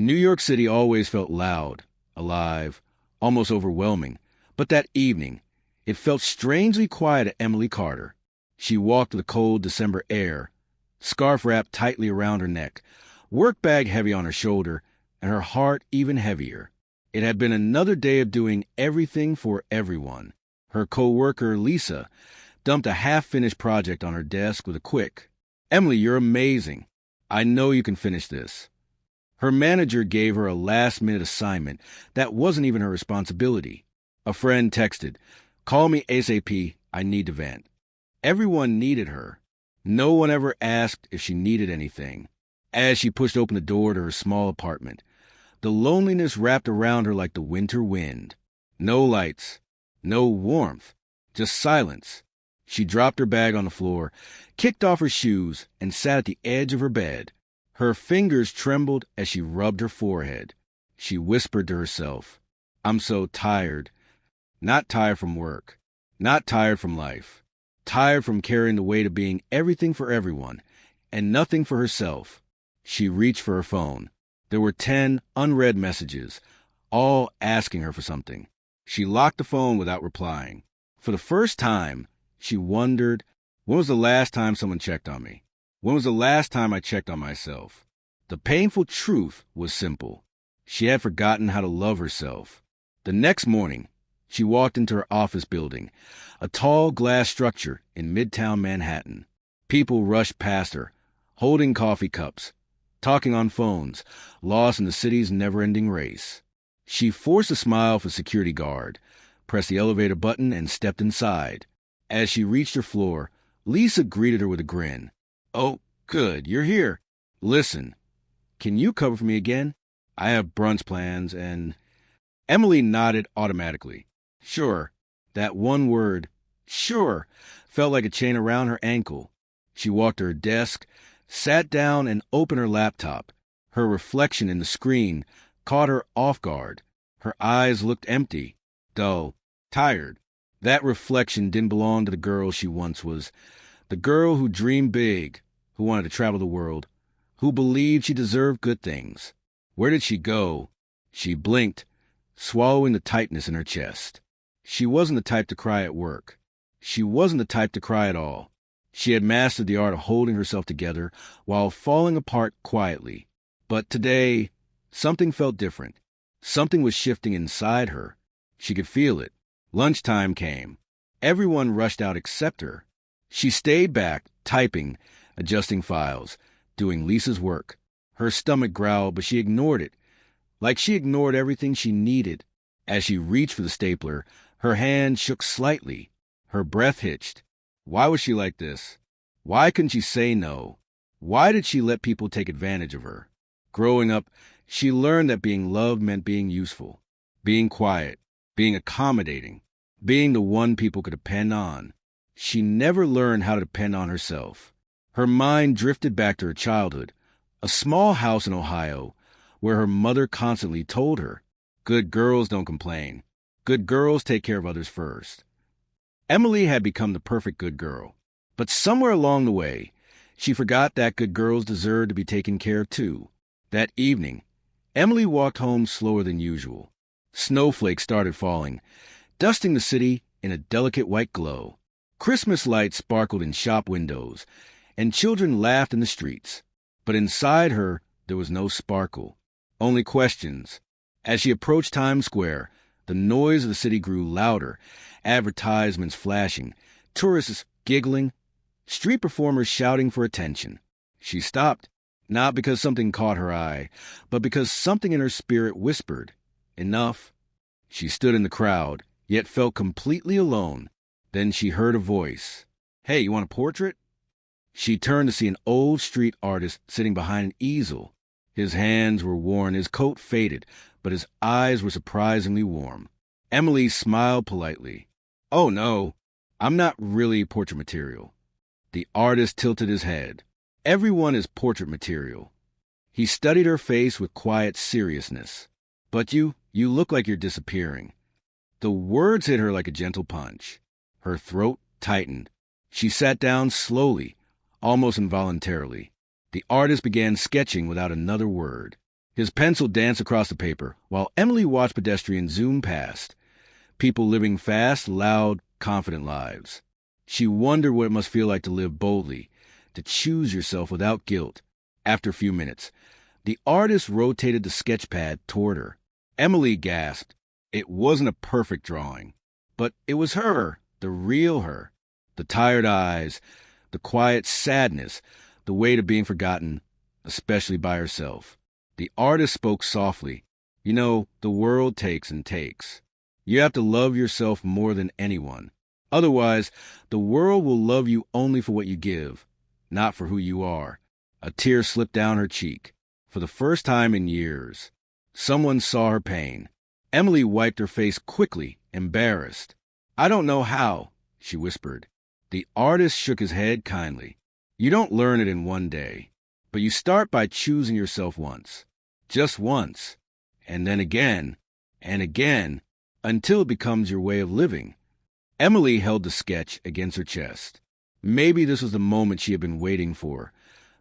New York City always felt loud, alive, almost overwhelming. But that evening, it felt strangely quiet at Emily Carter. She walked the cold December air, scarf wrapped tightly around her neck, work bag heavy on her shoulder, and her heart even heavier. It had been another day of doing everything for everyone. Her co-worker, Lisa, dumped a half-finished project on her desk with a quick, "Emily, you're amazing. I know you can finish this." Her manager gave her a last-minute assignment that wasn't even her responsibility. A friend texted, "Call me ASAP, I need to vent." Everyone needed her. No one ever asked if she needed anything. As she pushed open the door to her small apartment, the loneliness wrapped around her like the winter wind. No lights, no warmth, just silence. She dropped her bag on the floor, kicked off her shoes, and sat at the edge of her bed. Her fingers trembled as she rubbed her forehead. She whispered to herself, "I'm so tired. Not tired from work. Not tired from life. Tired from carrying the weight of being everything for everyone and nothing for herself." She reached for her phone. There were 10 unread messages, all asking her for something. She locked the phone without replying. For the first time, she wondered, when was the last time someone checked on me? When was the last time I checked on myself? The painful truth was simple. She had forgotten how to love herself. The next morning, she walked into her office building, a tall glass structure in Midtown Manhattan. People rushed past her, holding coffee cups, talking on phones, lost in the city's never-ending race. She forced a smile for the security guard, pressed the elevator button, and stepped inside. As she reached her floor, Lisa greeted her with a grin. "Oh, good, you're here. Listen, can you cover for me again? I have brunch plans and—" Emily nodded automatically. Sure. That one word, sure, felt like a chain around her ankle. She walked to her desk, sat down, and opened her laptop. Her reflection in the screen caught her off guard. Her eyes looked empty, dull, tired. That reflection didn't belong to the girl she once was. The girl who dreamed big, who wanted to travel the world, who believed she deserved good things. Where did she go? She blinked, swallowing the tightness in her chest. She wasn't the type to cry at work. She wasn't the type to cry at all. She had mastered the art of holding herself together while falling apart quietly. But today, something felt different. Something was shifting inside her. She could feel it. Lunchtime came. Everyone rushed out except her. She stayed back, typing, adjusting files, doing Lisa's work. Her stomach growled, but she ignored it, like she ignored everything she needed. As she reached for the stapler, her hand shook slightly. Her breath hitched. Why was she like this? Why couldn't she say no? Why did she let people take advantage of her? Growing up, she learned that being loved meant being useful, being quiet, being accommodating, being the one people could depend on. She never learned how to depend on herself. Her mind drifted back to her childhood, a small house in Ohio, where her mother constantly told her, "Good girls don't complain. Good girls take care of others first." Emily had become the perfect good girl. But somewhere along the way, she forgot that good girls deserved to be taken care of too. That evening, Emily walked home slower than usual. Snowflakes started falling, dusting the city in a delicate white glow. Christmas lights sparkled in shop windows, and children laughed in the streets. But inside her, there was no sparkle, only questions. As she approached Times Square, the noise of the city grew louder, advertisements flashing, tourists giggling, street performers shouting for attention. She stopped, not because something caught her eye, but because something in her spirit whispered, "Enough." She stood in the crowd, yet felt completely alone. Then she heard a voice. "Hey, you want a portrait?" She turned to see an old street artist sitting behind an easel. His hands were worn, his coat faded, but his eyes were surprisingly warm. Emily smiled politely. "Oh, no, I'm not really portrait material." The artist tilted his head. "Everyone is portrait material." He studied her face with quiet seriousness. "But you look like you're disappearing." The words hit her like a gentle punch. Her throat tightened. She sat down slowly, almost involuntarily. The artist began sketching without another word. His pencil danced across the paper, while Emily watched pedestrians zoom past. People living fast, loud, confident lives. She wondered what it must feel like to live boldly, to choose yourself without guilt. After a few minutes, the artist rotated the sketch pad toward her. Emily gasped. It wasn't a perfect drawing, but it was her, the real her. The tired eyes, the quiet sadness, the weight of being forgotten, especially by herself. The artist spoke softly. You know, the world takes and takes. You have to love yourself more than anyone. Otherwise, the world will love you only for what you give, not for who you are. A tear slipped down her cheek. For the first time in years, someone saw her pain. Emily wiped her face quickly, embarrassed. I don't know how, she whispered. The artist shook his head kindly. You don't learn it in one day, but you start by choosing yourself once. Just once. And then again, and again, until it becomes your way of living. Emily held the sketch against her chest. Maybe this was the moment she had been waiting for.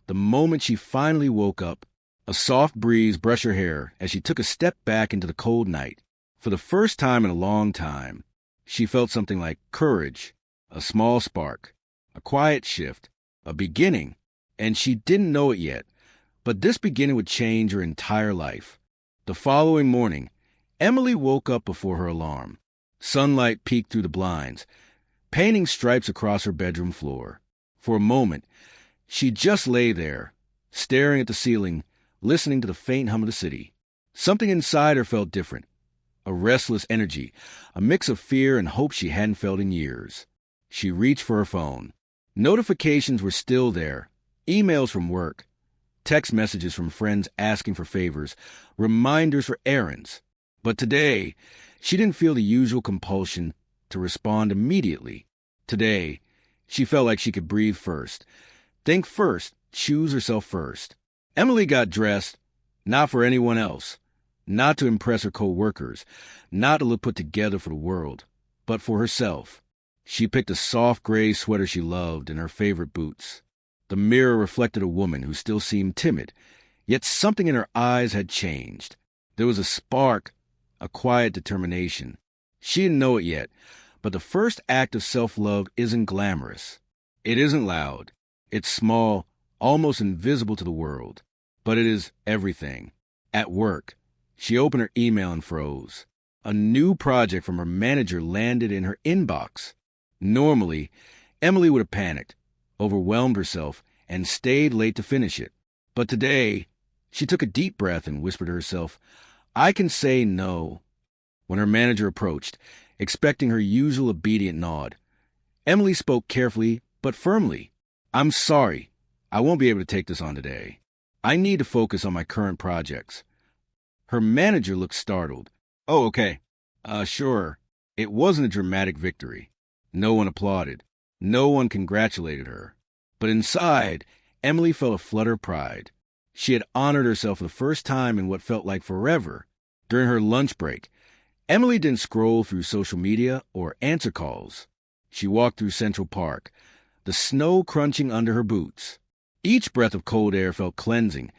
The moment she finally woke up. A soft breeze brushed her hair as she took a step back into the cold night. For the first time in a long time, she felt something like courage, a small spark, a quiet shift, a beginning, and she didn't know it yet, but this beginning would change her entire life. The following morning, Emily woke up before her alarm. Sunlight peeked through the blinds, painting stripes across her bedroom floor. For a moment, she just lay there, staring at the ceiling, listening to the faint hum of the city. Something inside her felt different. A restless energy, a mix of fear and hope she hadn't felt in years. She reached for her phone. Notifications were still there. Emails from work, text messages from friends asking for favors, reminders for errands. But today, she didn't feel the usual compulsion to respond immediately. Today, she felt like she could breathe first, think first, choose herself first. Emily got dressed, not for anyone else, not to impress her co-workers, not to look put together for the world, but for herself. She picked a soft gray sweater she loved and her favorite boots. The mirror reflected a woman who still seemed timid, yet something in her eyes had changed. There was a spark, a quiet determination. She didn't know it yet, but the first act of self-love isn't glamorous. It isn't loud. It's small, almost invisible to the world. But it is everything. At work, she opened her email and froze. A new project from her manager landed in her inbox. Normally, Emily would have panicked, overwhelmed herself, and stayed late to finish it. But today, she took a deep breath and whispered to herself, I can say no. When her manager approached, expecting her usual obedient nod, Emily spoke carefully but firmly. I'm sorry. I won't be able to take this on today. I need to focus on my current projects. Her manager looked startled. Oh, okay. Sure. It wasn't a dramatic victory. No one applauded. No one congratulated her. But inside, Emily felt a flutter of pride. She had honored herself for the first time in what felt like forever. During her lunch break, Emily didn't scroll through social media or answer calls. She walked through Central Park, the snow crunching under her boots. Each breath of cold air felt cleansing,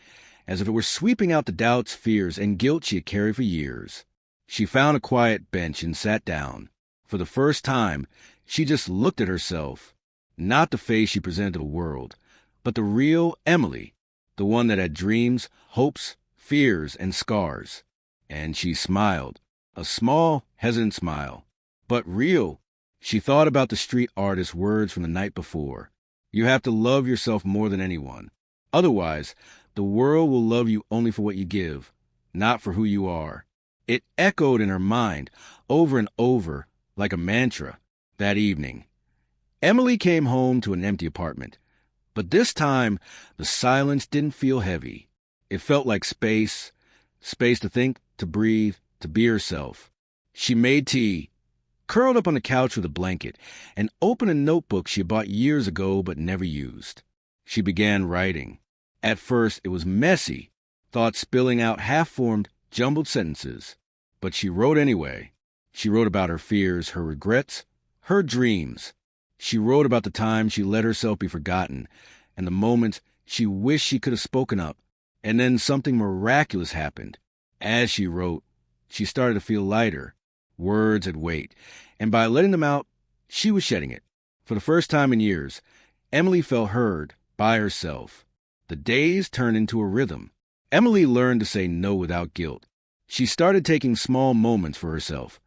as if it were sweeping out the doubts, fears, and guilt she had carried for years. She found a quiet bench and sat down. For the first time, she just looked at herself, not the face she presented to the world, but the real Emily, the one that had dreams, hopes, fears, and scars. And she smiled, a small, hesitant smile, but real. She thought about the street artist's words from the night before. You have to love yourself more than anyone. Otherwise, the world will love you only for what you give, not for who you are. It echoed in her mind, over and over, like a mantra. That evening, Emily came home to an empty apartment. But this time, the silence didn't feel heavy. It felt like space to think, to breathe, to be herself. She made tea, curled up on the couch with a blanket, and opened a notebook she had bought years ago but never used. She began writing. At first, it was messy, thoughts spilling out half-formed, jumbled sentences. But she wrote anyway. She wrote about her fears, her regrets, her dreams. She wrote about the times she let herself be forgotten and the moments she wished she could have spoken up. And then something miraculous happened. As she wrote, she started to feel lighter. Words had weight, and by letting them out, she was shedding it. For the first time in years, Emily felt heard by herself. The days turned into a rhythm. Emily learned to say no without guilt. She started taking small moments for herself.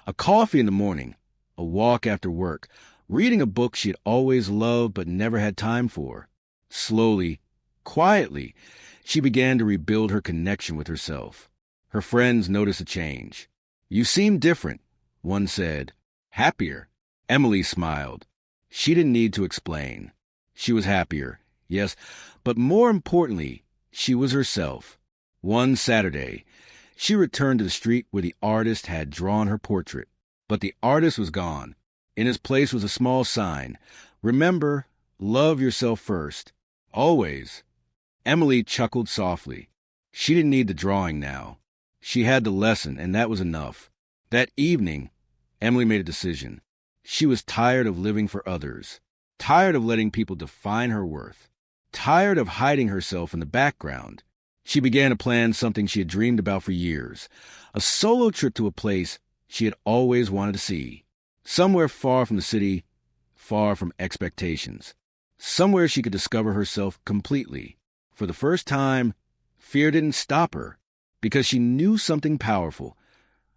A coffee in the morning, a walk after work, reading a book she had always loved but never had time for. Slowly, quietly, she began to rebuild her connection with herself. Her friends noticed a change. "You seem different," one said. "Happier." Emily smiled. She didn't need to explain. She was happier, yes, but more importantly, she was herself. One Saturday, she returned to the street where the artist had drawn her portrait. But the artist was gone. In his place was a small sign. "Remember, love yourself first. Always." Emily chuckled softly. She didn't need the drawing now. She had the lesson, and that was enough. That evening, Emily made a decision. She was tired of living for others, tired of letting people define her worth, tired of hiding herself in the background. She began to plan something she had dreamed about for years, a solo trip to a place she had always wanted to see, somewhere far from the city, far from expectations, somewhere she could discover herself completely. For the first time, fear didn't stop her, because she knew something powerful.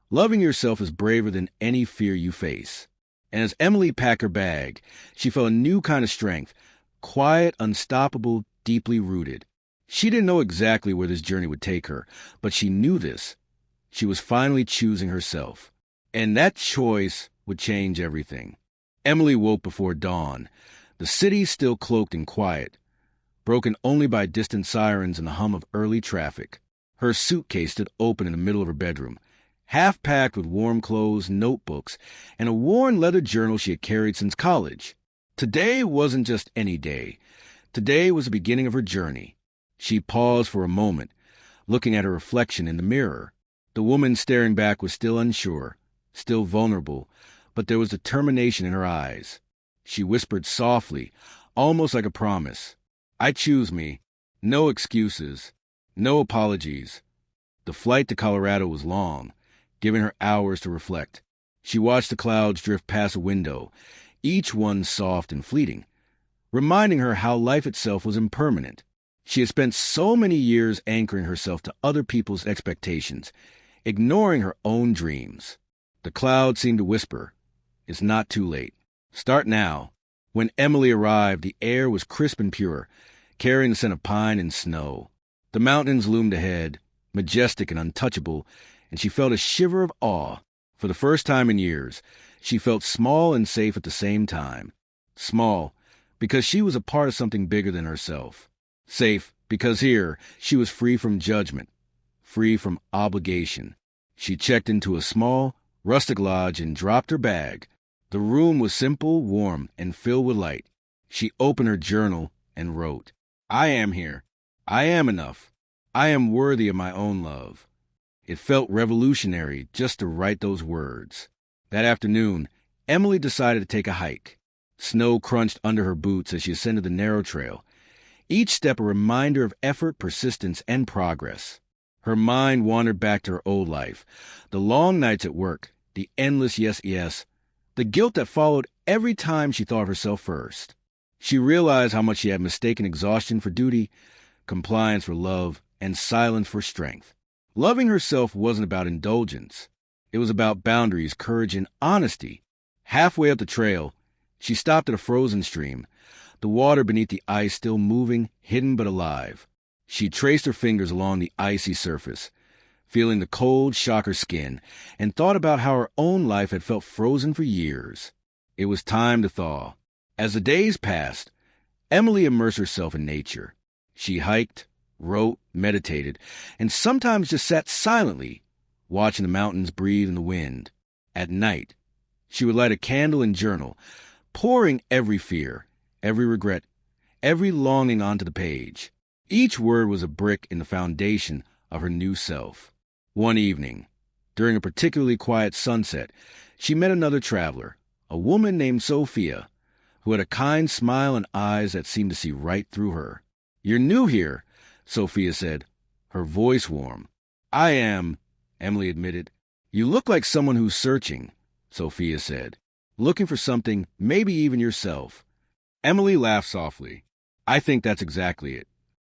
Loving yourself is braver than any fear you face. And as Emily packed her bag, she felt a new kind of strength, quiet, unstoppable, deeply rooted. She didn't know exactly where this journey would take her, but she knew this. She was finally choosing herself. And that choice would change everything. Emily woke before dawn, the city still cloaked in quiet, broken only by distant sirens and the hum of early traffic. Her suitcase stood open in the middle of her bedroom, half packed with warm clothes, notebooks, and a worn leather journal she had carried since college. Today wasn't just any day. Today was the beginning of her journey. She paused for a moment, looking at her reflection in the mirror. The woman staring back was still unsure, still vulnerable, but there was determination in her eyes. She whispered softly, almost like a promise. "I choose me. No excuses. No apologies." The flight to Colorado was long, giving her hours to reflect. She watched the clouds drift past a window, each one soft and fleeting, reminding her how life itself was impermanent. She had spent so many years anchoring herself to other people's expectations, ignoring her own dreams. The clouds seemed to whisper, "It's not too late. Start now." When Emily arrived, the air was crisp and pure, carrying the scent of pine and snow. The mountains loomed ahead, majestic and untouchable, and she felt a shiver of awe. For the first time in years, she felt small and safe at the same time. Small, because she was a part of something bigger than herself. Safe, because here she was free from judgment, free from obligation. She checked into a small, rustic lodge and dropped her bag. The room was simple, warm, and filled with light. She opened her journal and wrote, "I am here. I am enough. I am worthy of my own love." It felt revolutionary just to write those words. That afternoon, Emily decided to take a hike. Snow crunched under her boots as she ascended the narrow trail, each step a reminder of effort, persistence, and progress. Her mind wandered back to her old life, the long nights at work, the endless yes, the guilt that followed every time she thought of herself first. She realized how much she had mistaken exhaustion for duty, compliance for love, and silence for strength. Loving herself wasn't about indulgence. It was about boundaries, courage, and honesty. Halfway up the trail, she stopped at a frozen stream, the water beneath the ice still moving, hidden but alive. She traced her fingers along the icy surface, feeling the cold shock her skin, and thought about how her own life had felt frozen for years. It was time to thaw. As the days passed, Emily immersed herself in nature. She hiked, wrote, meditated, and sometimes just sat silently, watching the mountains breathe in the wind. At night, she would light a candle and journal, pouring every fear, every regret, every longing onto the page. Each word was a brick in the foundation of her new self. One evening, during a particularly quiet sunset, she met another traveler, a woman named Sophia, who had a kind smile and eyes that seemed to see right through her. "You're new here," Sophia said, her voice warm. I am, Emily admitted. You look like someone who's searching, Sophia said. Looking for something, maybe even yourself. Emily laughed softly. I think that's exactly it.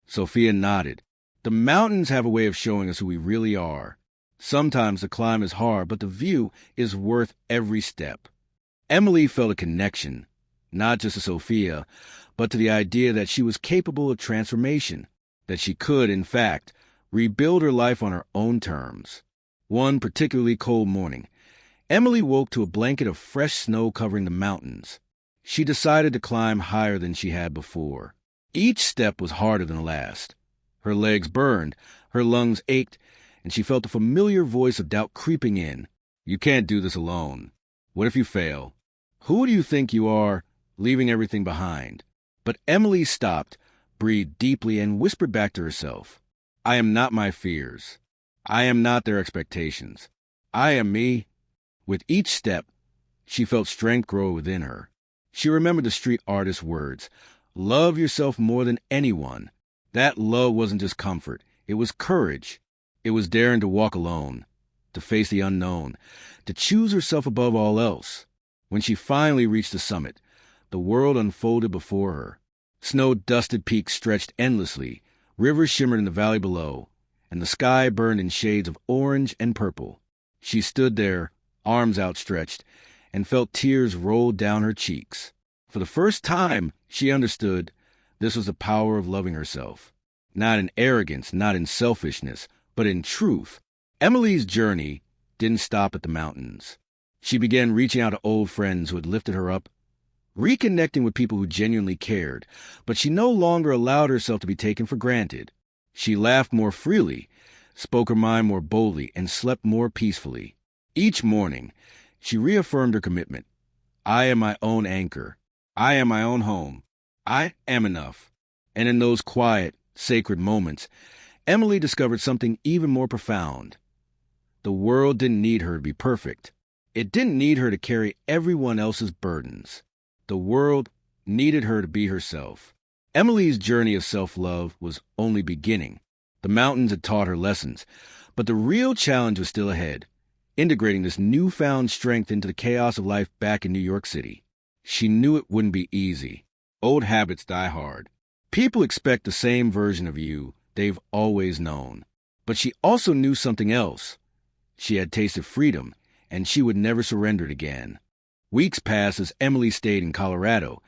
Sophia nodded. The mountains have a way of showing us who we really are. Sometimes the climb is hard, but the view is worth every step. Emily felt a connection, not just to Sophia, but to the idea that she was capable of transformation, that she could, in fact, rebuild her life on her own terms. One particularly cold morning, Emily woke to a blanket of fresh snow covering the mountains. She decided to climb higher than she had before. Each step was harder than the last. Her legs burned, her lungs ached, and she felt the familiar voice of doubt creeping in. You can't do this alone. What if you fail? Who do you think you are, leaving everything behind? But Emily stopped, breathed deeply, and whispered back to herself, I am not my fears. I am not their expectations. I am me. With each step, she felt strength grow within her. She remembered the street artist's words, love yourself more than anyone. That love wasn't just comfort, it was courage. It was daring to walk alone, to face the unknown, to choose herself above all else. When she finally reached the summit, the world unfolded before her. Snow-dusted peaks stretched endlessly, rivers shimmered in the valley below, and the sky burned in shades of orange and purple. She stood there, arms outstretched, and felt tears roll down her cheeks. For the first time, she understood this was the power of loving herself. Not in arrogance, not in selfishness, but in truth. Emily's journey didn't stop at the mountains. She began reaching out to old friends who had lifted her up, reconnecting with people who genuinely cared, but she no longer allowed herself to be taken for granted. She laughed more freely, spoke her mind more boldly, and slept more peacefully. Each morning, she reaffirmed her commitment. I am my own anchor. I am my own home. I am enough. And in those quiet, sacred moments, Emily discovered something even more profound. The world didn't need her to be perfect. It didn't need her to carry everyone else's burdens. The world needed her to be herself. Emily's journey of self-love was only beginning. The mountains had taught her lessons, but the real challenge was still ahead, integrating this newfound strength into the chaos of life back in New York City. She knew it wouldn't be easy. Old habits die hard. People expect the same version of you they've always known. But she also knew something else. She had tasted freedom, and she would never surrender it again. Weeks passed as Emily stayed in Colorado,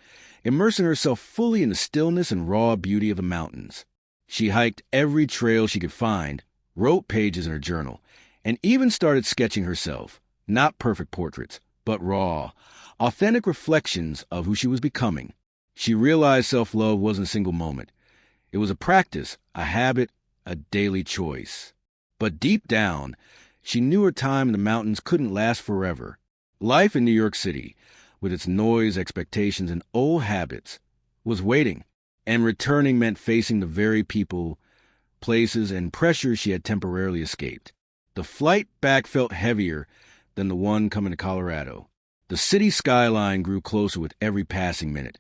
immersing herself fully in the stillness and raw beauty of the mountains. She hiked every trail she could find, wrote pages in her journal, and even started sketching herself. Not perfect portraits, but raw, authentic reflections of who she was becoming. She realized self-love wasn't a single moment. It was a practice, a habit, a daily choice. But deep down, she knew her time in the mountains couldn't last forever. Life in New York City, with its noise, expectations, and old habits, was waiting, and returning meant facing the very people, places, and pressures she had temporarily escaped. The flight back felt heavier than the one coming to Colorado. The city skyline grew closer with every passing minute,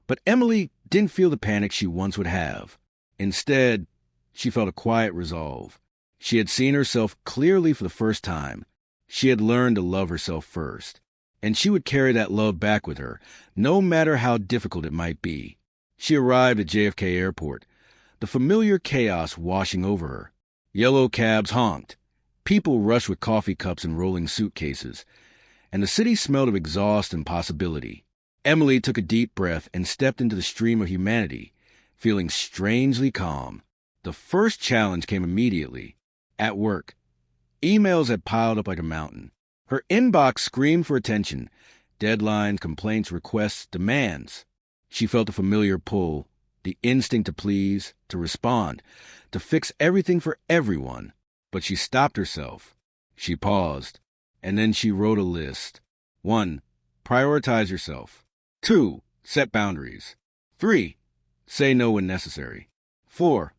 but Emily didn't feel the panic she once would have. Instead, she felt a quiet resolve. She had seen herself clearly for the first time. She had learned to love herself first, and she would carry that love back with her, no matter how difficult it might be. She arrived at JFK Airport, the familiar chaos washing over her. Yellow cabs honked. People rushed with coffee cups and rolling suitcases, and the city smelled of exhaust and possibility. Emily took a deep breath and stepped into the stream of humanity, feeling strangely calm. The first challenge came immediately. At work, emails had piled up like a mountain. Her inbox screamed for attention. Deadlines, complaints, requests, demands. She felt the familiar pull, the instinct to please, to respond, to fix everything for everyone. But she stopped herself. She paused, and then she wrote a list. 1. Prioritize yourself. 2. Set boundaries. 3. Say no when necessary. 4.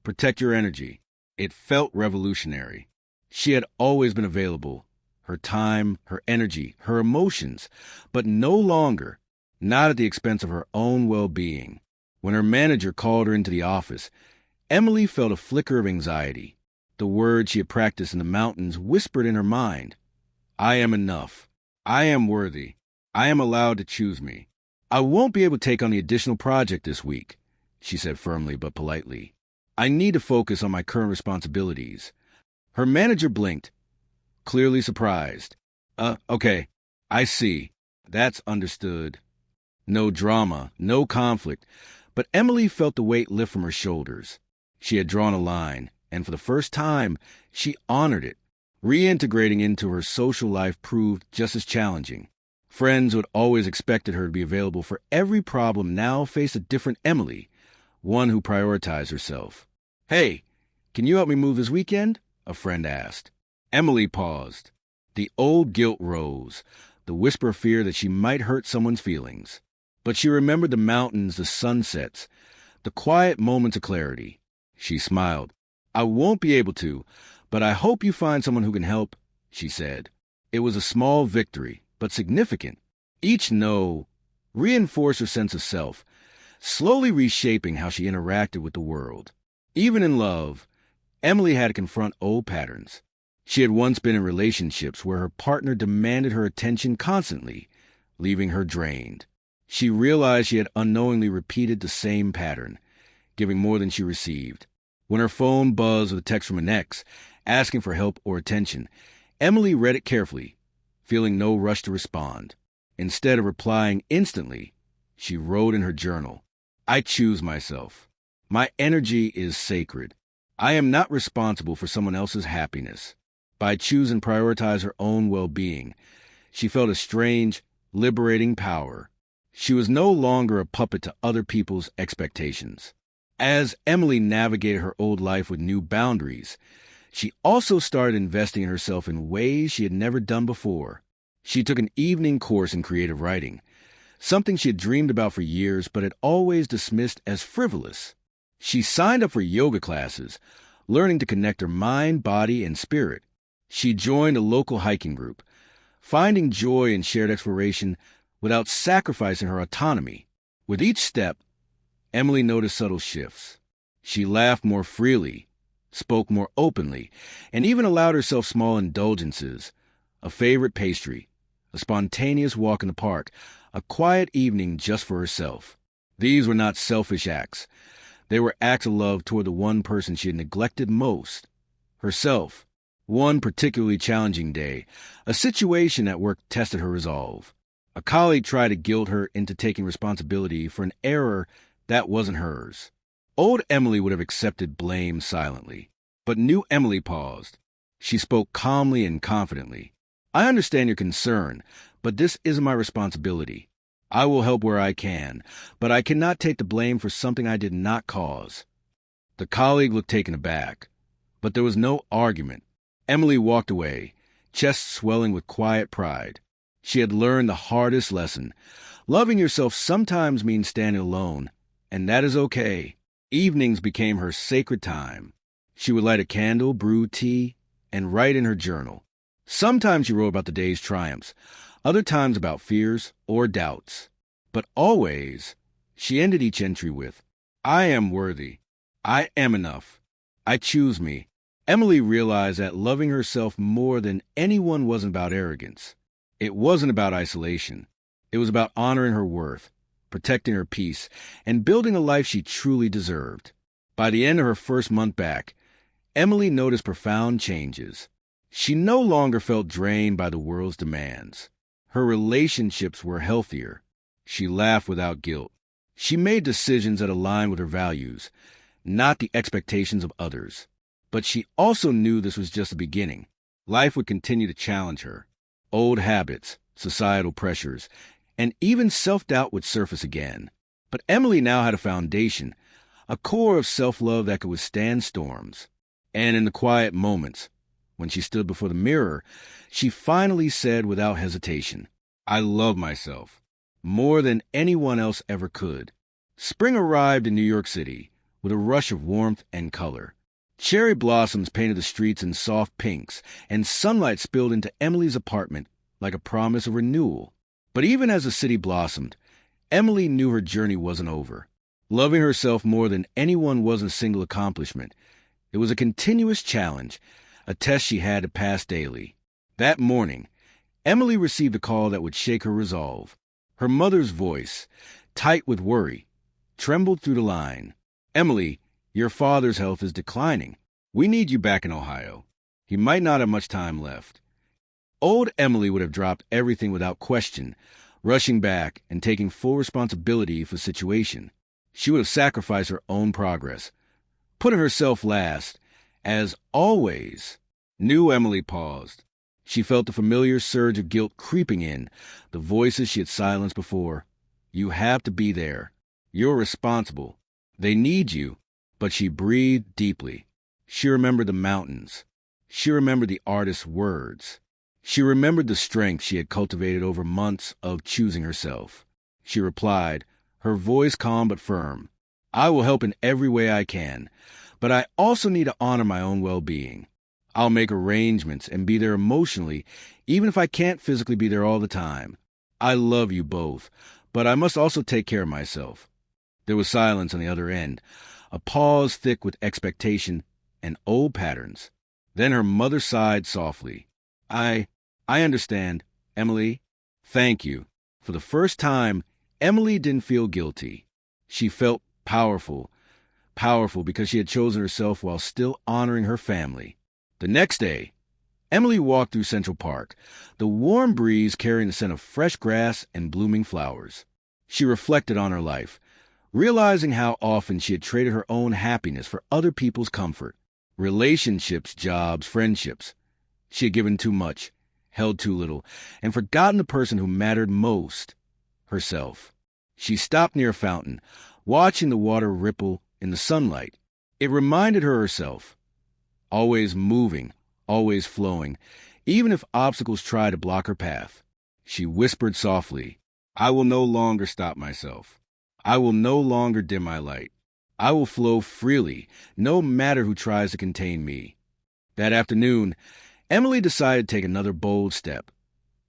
Protect your energy. It felt revolutionary. She had always been available. Her time, her energy, her emotions, but no longer, not at the expense of her own well-being. When her manager called her into the office, Emily felt a flicker of anxiety. The words she had practiced in the mountains whispered in her mind. I am enough. I am worthy. I am allowed to choose me. I won't be able to take on the additional project this week, she said firmly but politely. I need to focus on my current responsibilities. Her manager blinked, clearly surprised. Okay, I see. That's understood. No drama, no conflict, but Emily felt the weight lift from her shoulders. She had drawn a line, and for the first time, she honored it. Reintegrating into her social life proved just as challenging. Friends who had always expected her to be available for every problem now faced a different Emily, one who prioritized herself. Hey, can you help me move this weekend? A friend asked. Emily paused. The old guilt rose, the whisper of fear that she might hurt someone's feelings. But she remembered the mountains, the sunsets, the quiet moments of clarity. She smiled. I won't be able to, but I hope you find someone who can help, she said. It was a small victory, but significant. Each no reinforced her sense of self, slowly reshaping how she interacted with the world. Even in love, Emily had to confront old patterns. She had once been in relationships where her partner demanded her attention constantly, leaving her drained. She realized she had unknowingly repeated the same pattern, giving more than she received. When her phone buzzed with a text from an ex, asking for help or attention, Emily read it carefully, feeling no rush to respond. Instead of replying instantly, she wrote in her journal, I choose myself. My energy is sacred. I am not responsible for someone else's happiness. By choosing to prioritize her own well-being, she felt a strange, liberating power. She was no longer a puppet to other people's expectations. As Emily navigated her old life with new boundaries, she also started investing in herself in ways she had never done before. She took an evening course in creative writing, something she had dreamed about for years but had always dismissed as frivolous. She signed up for yoga classes, learning to connect her mind, body, and spirit. She joined a local hiking group, finding joy in shared exploration without sacrificing her autonomy. With each step, Emily noticed subtle shifts. She laughed more freely, spoke more openly, and even allowed herself small indulgences, a favorite pastry, a spontaneous walk in the park, a quiet evening just for herself. These were not selfish acts. They were acts of love toward the one person she had neglected most, herself. One particularly challenging day, a situation at work tested her resolve. A colleague tried to guilt her into taking responsibility for an error that wasn't hers. Old Emily would have accepted blame silently, but new Emily paused. She spoke calmly and confidently. I understand your concern, but this isn't my responsibility. I will help where I can, but I cannot take the blame for something I did not cause. The colleague looked taken aback, but there was no argument. Emily walked away, chest swelling with quiet pride. She had learned the hardest lesson. Loving yourself sometimes means standing alone, and that is okay. Evenings became her sacred time. She would light a candle, brew tea, and write in her journal. Sometimes she wrote about the day's triumphs, other times about fears or doubts. But always, she ended each entry with, I am worthy. I am enough. I choose me. Emily realized that loving herself more than anyone wasn't about arrogance. It wasn't about isolation. It was about honoring her worth, protecting her peace, and building a life she truly deserved. By the end of her first month back, Emily noticed profound changes. She no longer felt drained by the world's demands. Her relationships were healthier. She laughed without guilt. She made decisions that aligned with her values, not the expectations of others. But she also knew this was just the beginning. Life would continue to challenge her. Old habits, societal pressures, and even self-doubt would surface again. But Emily now had a foundation, a core of self-love that could withstand storms. And in the quiet moments, when she stood before the mirror, she finally said without hesitation, I love myself more than anyone else ever could. Spring arrived in New York City with a rush of warmth and color. Cherry blossoms painted the streets in soft pinks, and sunlight spilled into Emily's apartment like a promise of renewal. But even as the city blossomed, Emily knew her journey wasn't over. Loving herself more than anyone wasn't a single accomplishment. It was a continuous challenge, a test she had to pass daily. That morning, Emily received a call that would shake her resolve. Her mother's voice, tight with worry, trembled through the line. "Emily, your father's health is declining. We need you back in Ohio. He might not have much time left." Old Emily would have dropped everything without question, rushing back and taking full responsibility for the situation. She would have sacrificed her own progress, putting herself last, as always. New Emily paused. She felt the familiar surge of guilt creeping in, the voices she had silenced before. You have to be there. You're responsible. They need you. But she breathed deeply. She remembered the mountains. She remembered the artist's words. She remembered the strength she had cultivated over months of choosing herself. She replied, her voice calm but firm. "I will help in every way I can, but I also need to honor my own well-being. I'll make arrangements and be there emotionally, even if I can't physically be there all the time. I love you both, but I must also take care of myself." There was silence on the other end, a pause thick with expectation and old patterns. Then her mother sighed softly. I understand, Emily. Thank you." For the first time, Emily didn't feel guilty. She felt powerful because she had chosen herself while still honoring her family. The next day, Emily walked through Central Park, the warm breeze carrying the scent of fresh grass and blooming flowers. She reflected on her life, realizing how often she had traded her own happiness for other people's comfort. Relationships, jobs, friendships. She had given too much, held too little, and forgotten the person who mattered most, herself. She stopped near a fountain, watching the water ripple in the sunlight. It reminded her herself. Always moving, always flowing, even if obstacles tried to block her path. She whispered softly, "I will no longer stop myself. I will no longer dim my light. I will flow freely, no matter who tries to contain me." That afternoon, Emily decided to take another bold step.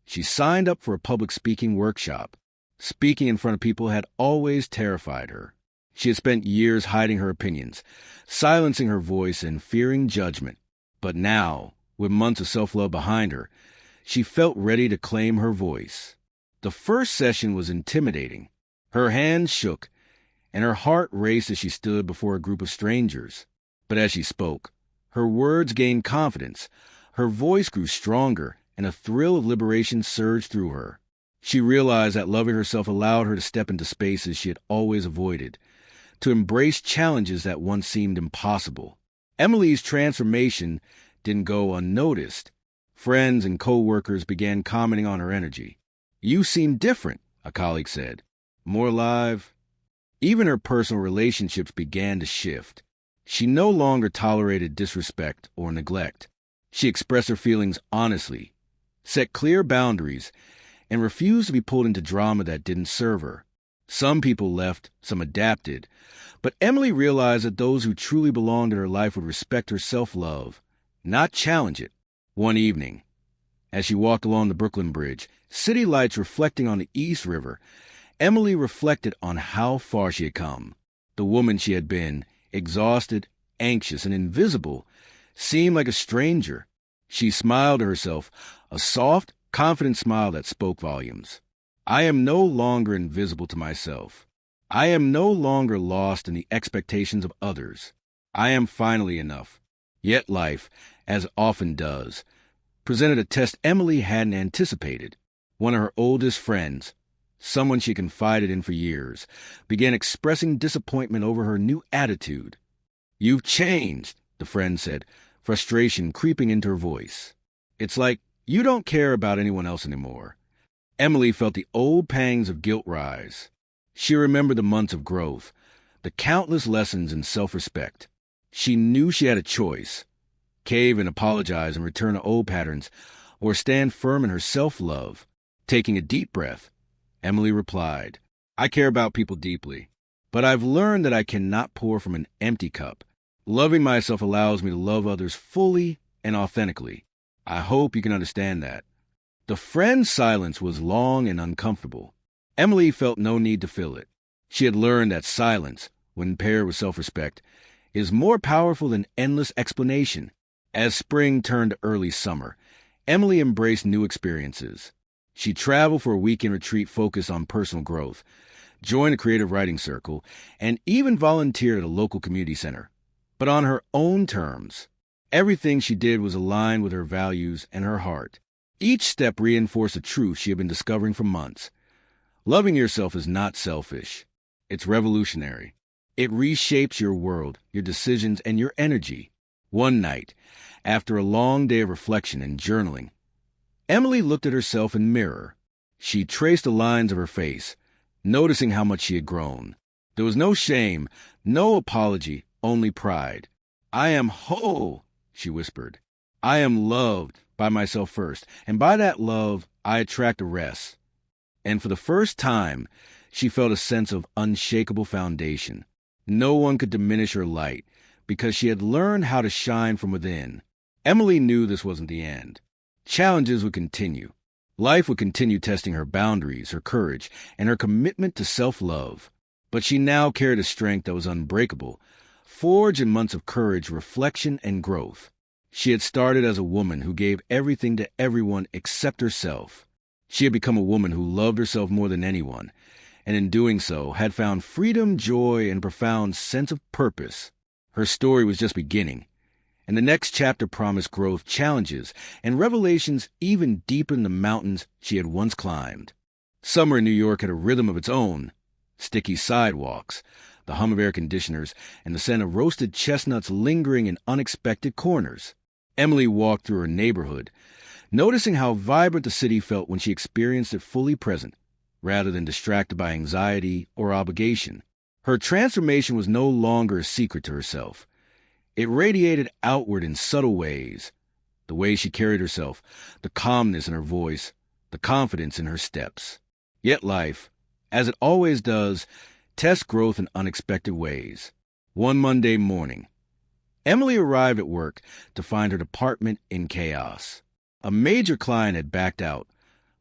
She signed up for a public speaking workshop. Speaking in front of people had always terrified her. She had spent years hiding her opinions, silencing her voice and fearing judgment. But now, with months of self-love behind her, she felt ready to claim her voice. The first session was intimidating. Her hands shook, and her heart raced as she stood before a group of strangers. But as she spoke, her words gained confidence, her voice grew stronger, and a thrill of liberation surged through her. She realized that loving herself allowed her to step into spaces she had always avoided, to embrace challenges that once seemed impossible. Emily's transformation didn't go unnoticed. Friends and co-workers began commenting on her energy. "You seem different," a colleague said. "More alive." Even her personal relationships began to shift. She no longer tolerated disrespect or neglect. She expressed her feelings honestly, set clear boundaries, and refused to be pulled into drama that didn't serve her. Some people left, some adapted, but Emily realized that those who truly belonged in her life would respect her self-love, not challenge it. One evening, as she walked along the Brooklyn Bridge, city lights reflecting on the East River, Emily reflected on how far she had come. The woman she had been, exhausted, anxious, and invisible, seemed like a stranger. She smiled to herself, a soft, confident smile that spoke volumes. I am no longer invisible to myself. I am no longer lost in the expectations of others. I am finally enough. Yet life, as often does, presented a test Emily hadn't anticipated. One of her oldest friends, someone she confided in for years, began expressing disappointment over her new attitude. "You've changed," the friend said, frustration creeping into her voice. "It's like you don't care about anyone else anymore." Emily felt the old pangs of guilt rise. She remembered the months of growth, the countless lessons in self-respect. She knew she had a choice: cave and apologize and return to old patterns, or stand firm in her self-love. Taking a deep breath, Emily replied, "I care about people deeply, but I've learned that I cannot pour from an empty cup. Loving myself allows me to love others fully and authentically. I hope you can understand that." The friend's silence was long and uncomfortable. Emily felt no need to fill it. She had learned that silence, when paired with self-respect, is more powerful than endless explanation. As spring turned to early summer, Emily embraced new experiences. She traveled for a weekend retreat focused on personal growth, joined a creative writing circle, and even volunteered at a local community center. But on her own terms, everything she did was aligned with her values and her heart. Each step reinforced a truth she had been discovering for months. Loving yourself is not selfish. It's revolutionary. It reshapes your world, your decisions, and your energy. One night, after a long day of reflection and journaling, Emily looked at herself in the mirror. She traced the lines of her face, noticing how much she had grown. There was no shame, no apology, only pride. "I am whole," she whispered. "I am loved by myself first, and by that love, I attract the rest." And for the first time, she felt a sense of unshakable foundation. No one could diminish her light, because she had learned how to shine from within. Emily knew this wasn't the end. Challenges would continue. Life would continue testing her boundaries, her courage, and her commitment to self-love. But she now carried a strength that was unbreakable, forged in months of courage, reflection, and growth. She had started as a woman who gave everything to everyone except herself. She had become a woman who loved herself more than anyone, and in doing so had found freedom, joy, and a profound sense of purpose. Her story was just beginning, and the next chapter promised growth, challenges, and revelations even deeper than the mountains she had once climbed. Summer in New York had a rhythm of its own. Sticky sidewalks, the hum of air conditioners, and the scent of roasted chestnuts lingering in unexpected corners. Emily walked through her neighborhood, noticing how vibrant the city felt when she experienced it fully present, rather than distracted by anxiety or obligation. Her transformation was no longer a secret to herself. It radiated outward in subtle ways. The way she carried herself, the calmness in her voice, the confidence in her steps. Yet life, as it always does, tests growth in unexpected ways. One Monday morning, Emily arrived at work to find her department in chaos. A major client had backed out,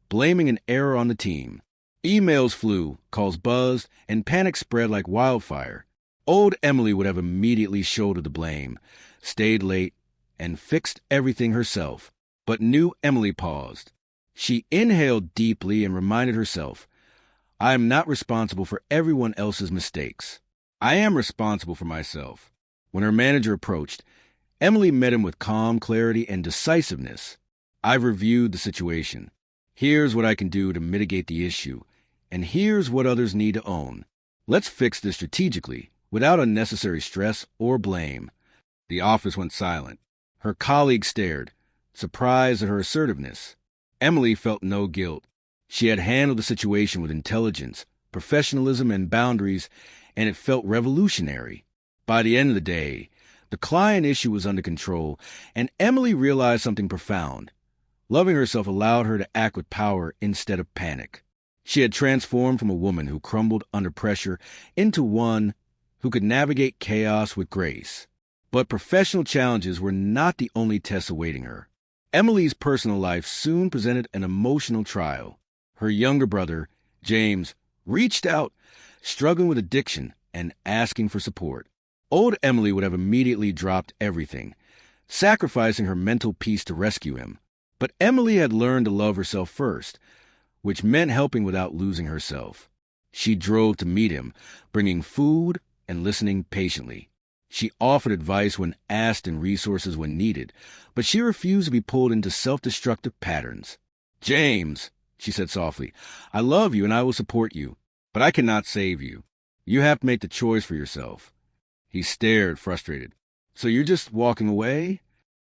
blaming an error on the team. Emails flew, calls buzzed, and panic spread like wildfire. Old Emily would have immediately shouldered the blame, stayed late, and fixed everything herself. But new Emily paused. She inhaled deeply and reminded herself, "I am not responsible for everyone else's mistakes. I am responsible for myself." When her manager approached, Emily met him with calm clarity and decisiveness. "I've reviewed the situation. Here's what I can do to mitigate the issue, and here's what others need to own. Let's fix this strategically, without unnecessary stress or blame." The office went silent. Her colleagues stared, surprised at her assertiveness. Emily felt no guilt. She had handled the situation with intelligence, professionalism, and boundaries, and it felt revolutionary. By the end of the day, the client issue was under control, and Emily realized something profound. Loving herself allowed her to act with power instead of panic. She had transformed from a woman who crumbled under pressure into one who could navigate chaos with grace. But professional challenges were not the only tests awaiting her. Emily's personal life soon presented an emotional trial. Her younger brother, James, reached out, struggling with addiction and asking for support. Old Emily would have immediately dropped everything, sacrificing her mental peace to rescue him. But Emily had learned to love herself first, which meant helping without losing herself. She drove to meet him, bringing food and listening patiently. She offered advice when asked and resources when needed, but she refused to be pulled into self-destructive patterns. "James," she said softly, "I love you and I will support you, but I cannot save you. You have to make the choice for yourself." He stared, frustrated. "So you're just walking away?"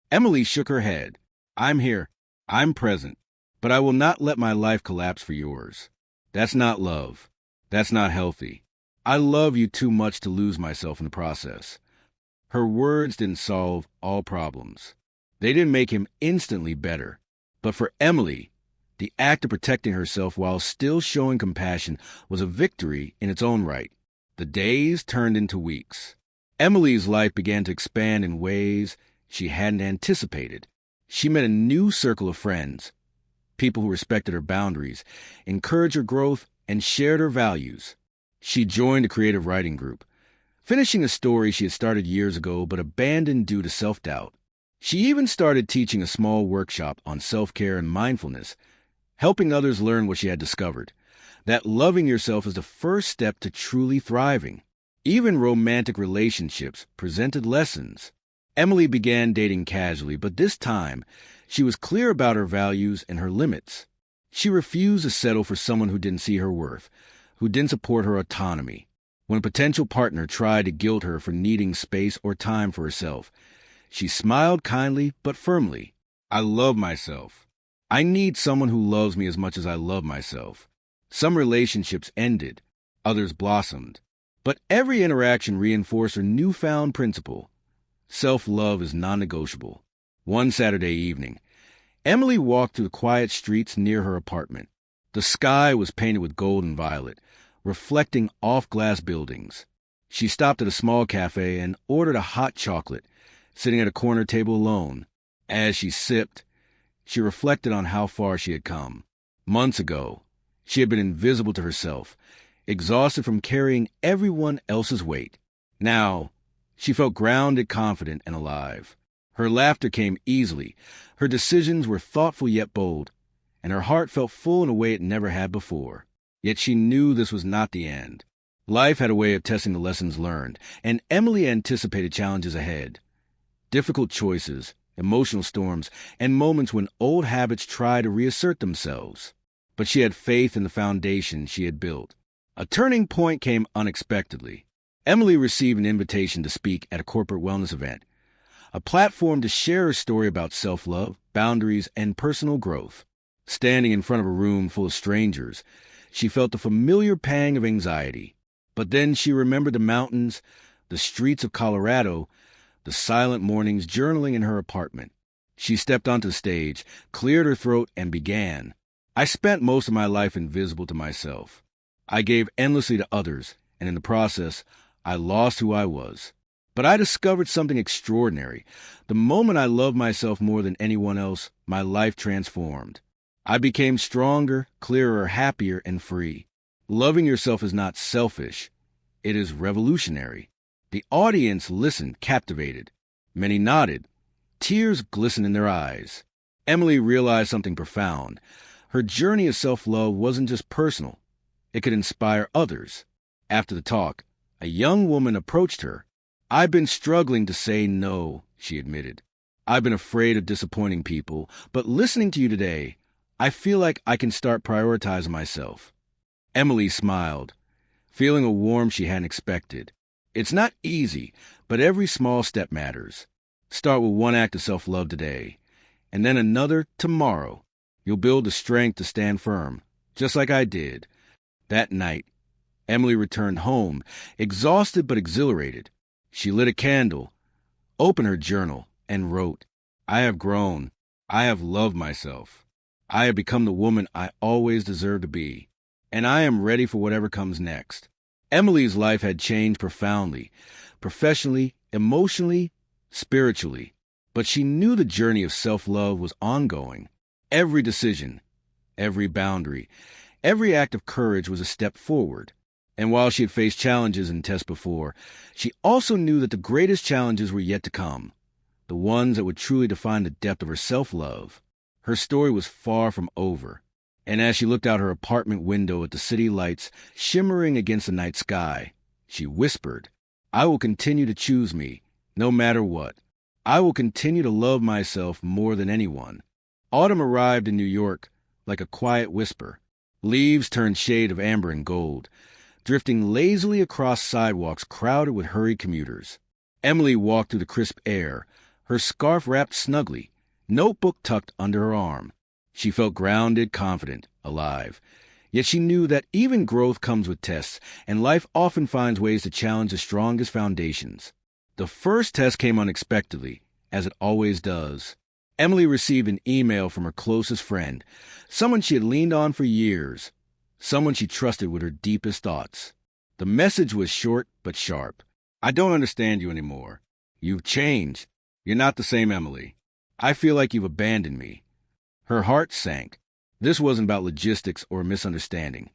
Emily shook her head. "I'm here. I'm present. But I will not let my life collapse for yours. That's not love. That's not healthy. I love you too much to lose myself in the process." Her words didn't solve all problems. They didn't make him instantly better. But for Emily, the act of protecting herself while still showing compassion was a victory in its own right. The days turned into weeks. Emily's life began to expand in ways she hadn't anticipated. She met a new circle of friends, people who respected her boundaries, encouraged her growth, and shared her values. She joined a creative writing group, finishing a story she had started years ago but abandoned due to self-doubt. She even started teaching a small workshop on self-care and mindfulness, helping others learn what she had discovered, that loving yourself is the first step to truly thriving. Even romantic relationships presented lessons. Emily began dating casually, but this time, she was clear about her values and her limits. She refused to settle for someone who didn't see her worth, who didn't support her autonomy. When a potential partner tried to guilt her for needing space or time for herself, she smiled kindly but firmly. I love myself. I need someone who loves me as much as I love myself. Some relationships ended, others blossomed. But every interaction reinforced her newfound principle. Self-love is non-negotiable. One Saturday evening, Emily walked through the quiet streets near her apartment. The sky was painted with gold and violet, reflecting off glass buildings. She stopped at a small cafe and ordered a hot chocolate, sitting at a corner table alone. As she sipped, she reflected on how far she had come. Months ago, she had been invisible to herself, exhausted from carrying everyone else's weight. Now, she felt grounded, confident, and alive. Her laughter came easily, her decisions were thoughtful yet bold, and her heart felt full in a way it never had before. Yet she knew this was not the end. Life had a way of testing the lessons learned, and Emily anticipated challenges ahead. Difficult choices, emotional storms, and moments when old habits tried to reassert themselves. But she had faith in the foundation she had built. A turning point came unexpectedly. Emily received an invitation to speak at a corporate wellness event, a platform to share her story about self-love, boundaries, and personal growth. Standing in front of a room full of strangers, she felt the familiar pang of anxiety. But then she remembered the mountains, the streets of Colorado, the silent mornings journaling in her apartment. She stepped onto the stage, cleared her throat, and began. I spent most of my life invisible to myself. I gave endlessly to others, and in the process, I lost who I was. But I discovered something extraordinary. The moment I loved myself more than anyone else, my life transformed. I became stronger, clearer, happier, and free. Loving yourself is not selfish. It is revolutionary. The audience listened, captivated. Many nodded. Tears glistened in their eyes. Emily realized something profound. Her journey of self-love wasn't just personal. It could inspire others. After the talk, a young woman approached her. I've been struggling to say no, she admitted. I've been afraid of disappointing people, but listening to you today, I feel like I can start prioritizing myself. Emily smiled, feeling a warmth she hadn't expected. It's not easy, but every small step matters. Start with one act of self-love today, and then another tomorrow. You'll build the strength to stand firm, just like I did. That night, Emily returned home, exhausted but exhilarated. She lit a candle, opened her journal, and wrote, I have grown. I have loved myself. I have become the woman I always deserved to be, and I am ready for whatever comes next. Emily's life had changed profoundly, professionally, emotionally, spiritually, but she knew the journey of self-love was ongoing. Every decision, every boundary, every act of courage was a step forward. And while she had faced challenges and tests before, she also knew that the greatest challenges were yet to come, the ones that would truly define the depth of her self-love. Her story was far from over, and as she looked out her apartment window at the city lights shimmering against the night sky, she whispered, I will continue to choose me, no matter what. I will continue to love myself more than anyone. Autumn arrived in New York like a quiet whisper. Leaves turned shade of amber and gold, drifting lazily across sidewalks crowded with hurried commuters. Emily walked through the crisp air, her scarf wrapped snugly, notebook tucked under her arm. She felt grounded, confident, alive. Yet she knew that even growth comes with tests, and life often finds ways to challenge the strongest foundations. The first test came unexpectedly, as it always does. Emily received an email from her closest friend, someone she had leaned on for years, someone she trusted with her deepest thoughts. The message was short but sharp. I don't understand you anymore. You've changed. You're not the same Emily. I feel like you've abandoned me. Her heart sank. This wasn't about logistics or misunderstanding.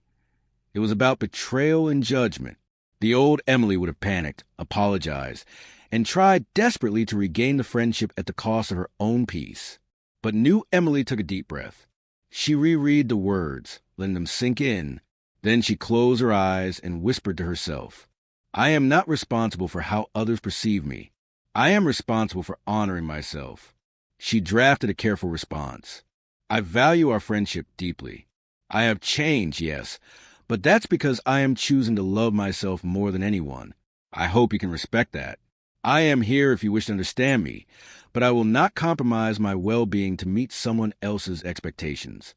It was about betrayal and judgment. The old Emily would have panicked, apologized, and tried desperately to regain the friendship at the cost of her own peace. But new Emily took a deep breath. She reread the words, letting them sink in. Then she closed her eyes and whispered to herself, I am not responsible for how others perceive me. I am responsible for honoring myself. She drafted a careful response. I value our friendship deeply. I have changed, yes, but that's because I am choosing to love myself more than anyone. I hope you can respect that. I am here if you wish to understand me, but I will not compromise my well-being to meet someone else's expectations.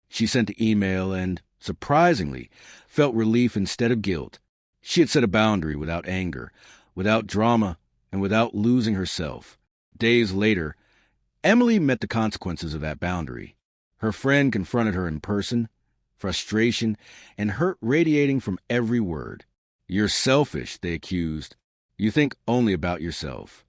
She sent the email and, surprisingly, felt relief instead of guilt. She had set a boundary without anger, without drama, and without losing herself. Days later, Emily met the consequences of that boundary. Her friend confronted her in person, frustration and hurt radiating from every word. You're selfish, they accused. You think only about yourself.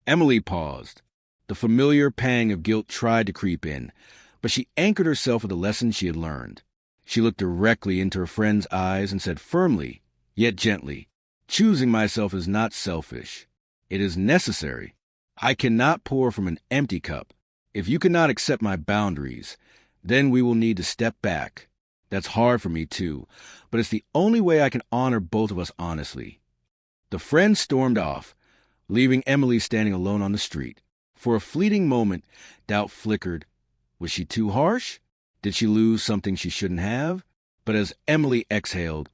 Emily paused. The familiar pang of guilt tried to creep in, but she anchored herself with the lesson she had learned. She looked directly into her friend's eyes and said firmly, yet gently, choosing myself is not selfish. It is necessary. I cannot pour from an empty cup. If you cannot accept my boundaries, then we will need to step back. That's hard for me too, but it's the only way I can honor both of us honestly. The friend stormed off, leaving Emily standing alone on the street. For a fleeting moment, doubt flickered. Was she too harsh? Did she lose something she shouldn't have? But as Emily exhaled,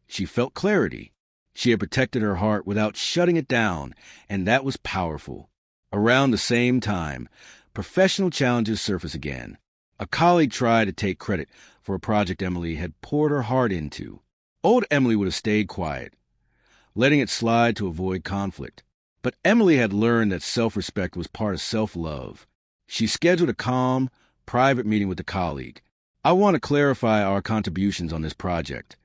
she felt clarity. She had protected her heart without shutting it down, and that was powerful. Around the same time, professional challenges surfaced again. A colleague tried to take credit for a project Emily had poured her heart into. Old Emily would have stayed quiet, letting it slide to avoid conflict. But Emily had learned that self-respect was part of self-love. She scheduled a calm, private meeting with the colleague. I want to clarify our contributions on this project,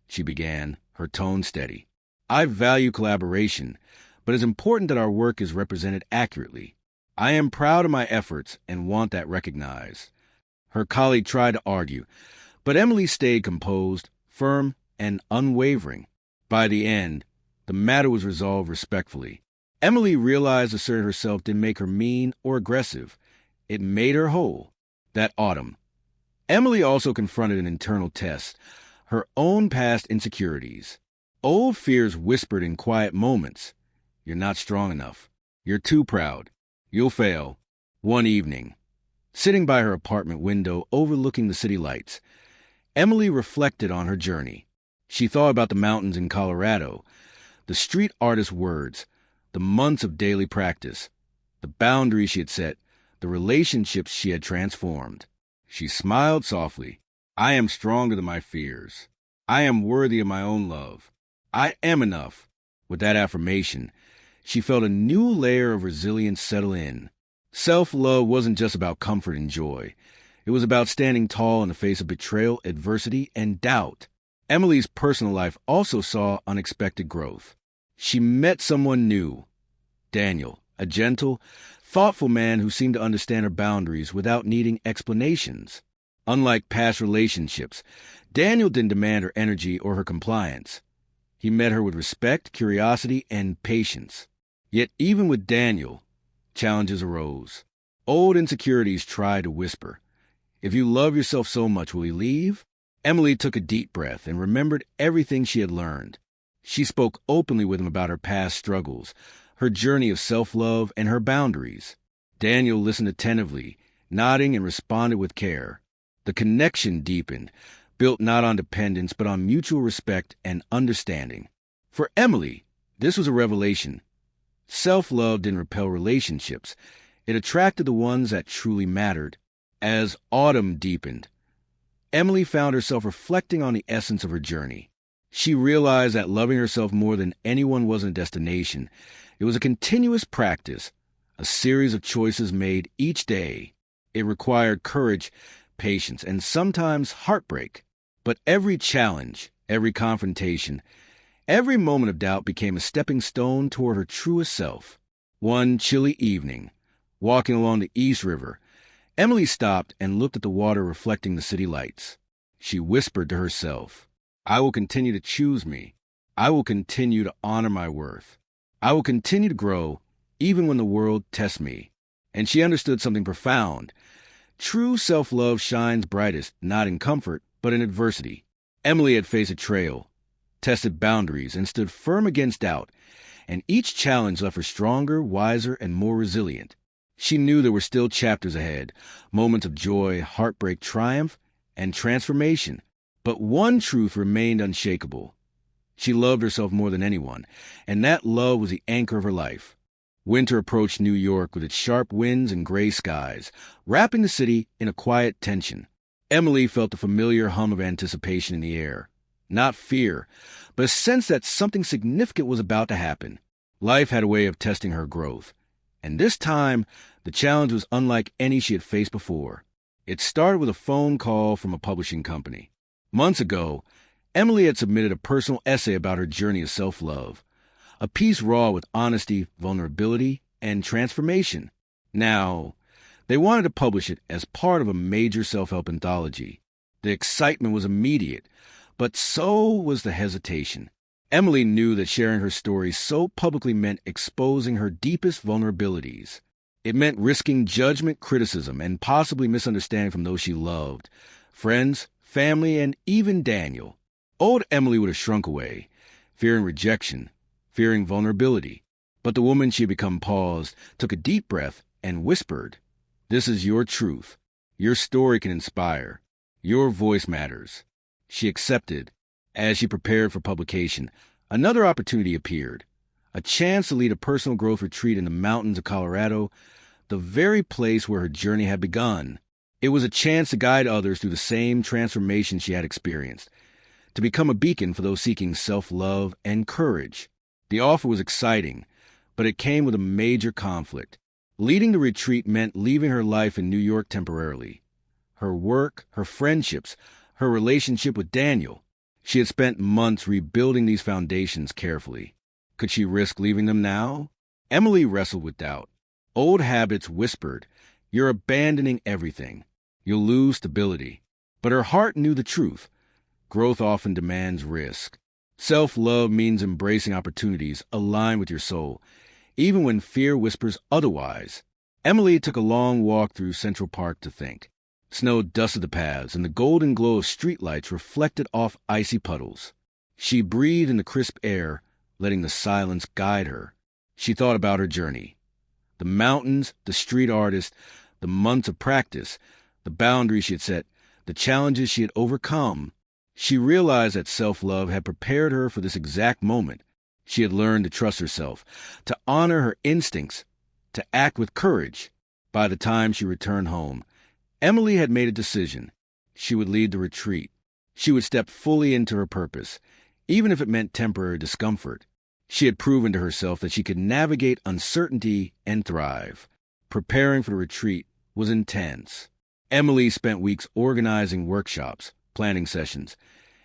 she began, her tone steady. I value collaboration, but it's important that our work is represented accurately. I am proud of my efforts and want that recognized. Her colleague tried to argue, but Emily stayed composed, firm, and unwavering. By the end, the matter was resolved respectfully. Emily realized asserting herself didn't make her mean or aggressive. It made her whole. That autumn, Emily also confronted an internal test, her own past insecurities. Old fears whispered in quiet moments. You're not strong enough. You're too proud. You'll fail. One evening, sitting by her apartment window overlooking the city lights, Emily reflected on her journey. She thought about the mountains in Colorado, the street artist's words, the months of daily practice, the boundaries she had set, the relationships she had transformed. She smiled softly. I am stronger than my fears. I am worthy of my own love. I am enough. With that affirmation, she felt a new layer of resilience settle in. Self-love wasn't just about comfort and joy. It was about standing tall in the face of betrayal, adversity, and doubt. Emily's personal life also saw unexpected growth. She met someone new, Daniel, a gentle, thoughtful man who seemed to understand her boundaries without needing explanations. Unlike past relationships, Daniel didn't demand her energy or her compliance. He met her with respect, curiosity, and patience. Yet even with Daniel, challenges arose. Old insecurities tried to whisper, if you love yourself so much, will you leave? Emily took a deep breath and remembered everything she had learned. She spoke openly with him about her past struggles, her journey of self-love, and her boundaries. Daniel listened attentively, nodding and responded with care. The connection deepened, built not on dependence but on mutual respect and understanding. For Emily, this was a revelation. Self-love didn't repel relationships. It attracted the ones that truly mattered. As autumn deepened, Emily found herself reflecting on the essence of her journey. She realized that loving herself more than anyone wasn't a destination. It was a continuous practice, a series of choices made each day. It required courage, patience, and sometimes heartbreak. But every challenge, every confrontation, every moment of doubt became a stepping stone toward her truest self. One chilly evening, walking along the East River, Emily stopped and looked at the water reflecting the city lights. She whispered to herself, I will continue to choose me. I will continue to honor my worth. I will continue to grow, even when the world tests me. And she understood something profound. True self-love shines brightest, not in comfort, but in adversity. Emily had faced a trail, tested boundaries, and stood firm against doubt, and each challenge left her stronger, wiser, and more resilient. She knew there were still chapters ahead, moments of joy, heartbreak, triumph, and transformation. But one truth remained unshakable. She loved herself more than anyone, and that love was the anchor of her life. Winter approached New York with its sharp winds and gray skies, wrapping the city in a quiet tension. Emily felt the familiar hum of anticipation in the air. Not fear, but a sense that something significant was about to happen. Life had a way of testing her growth, and this time, the challenge was unlike any she had faced before. It started with a phone call from a publishing company. Months ago, Emily had submitted a personal essay about her journey of self-love, a piece raw with honesty, vulnerability, and transformation. Now, they wanted to publish it as part of a major self-help anthology. The excitement was immediate, but so was the hesitation. Emily knew that sharing her story so publicly meant exposing her deepest vulnerabilities. It meant risking judgment, criticism, and possibly misunderstanding from those she loved, friends, family, and even Daniel. Old Emily would have shrunk away, fearing rejection, fearing vulnerability. But the woman she had become paused, took a deep breath, and whispered, "This is your truth. Your story can inspire. Your voice matters." She accepted. As she prepared for publication, another opportunity appeared, a chance to lead a personal growth retreat in the mountains of Colorado, the very place where her journey had begun. It was a chance to guide others through the same transformation she had experienced, to become a beacon for those seeking self-love and courage. The offer was exciting, but it came with a major conflict. Leading the retreat meant leaving her life in New York temporarily. Her work, her friendships, her relationship with Daniel. She had spent months rebuilding these foundations carefully. Could she risk leaving them now? Emily wrestled with doubt. Old habits whispered, "You're abandoning everything. You'll lose stability." But her heart knew the truth. Growth often demands risk. Self-love means embracing opportunities aligned with your soul, even when fear whispers otherwise. Emily took a long walk through Central Park to think. Snow dusted the paths, and the golden glow of streetlights reflected off icy puddles. She breathed in the crisp air, letting the silence guide her. She thought about her journey. The mountains, the street artist, the months of practice, the boundaries she had set, the challenges she had overcome. She realized that self-love had prepared her for this exact moment. She had learned to trust herself, to honor her instincts, to act with courage. By the time she returned home, Emily had made a decision. She would lead the retreat. She would step fully into her purpose, even if it meant temporary discomfort. She had proven to herself that she could navigate uncertainty and thrive. Preparing for the retreat was intense. Emily spent weeks organizing workshops, planning sessions,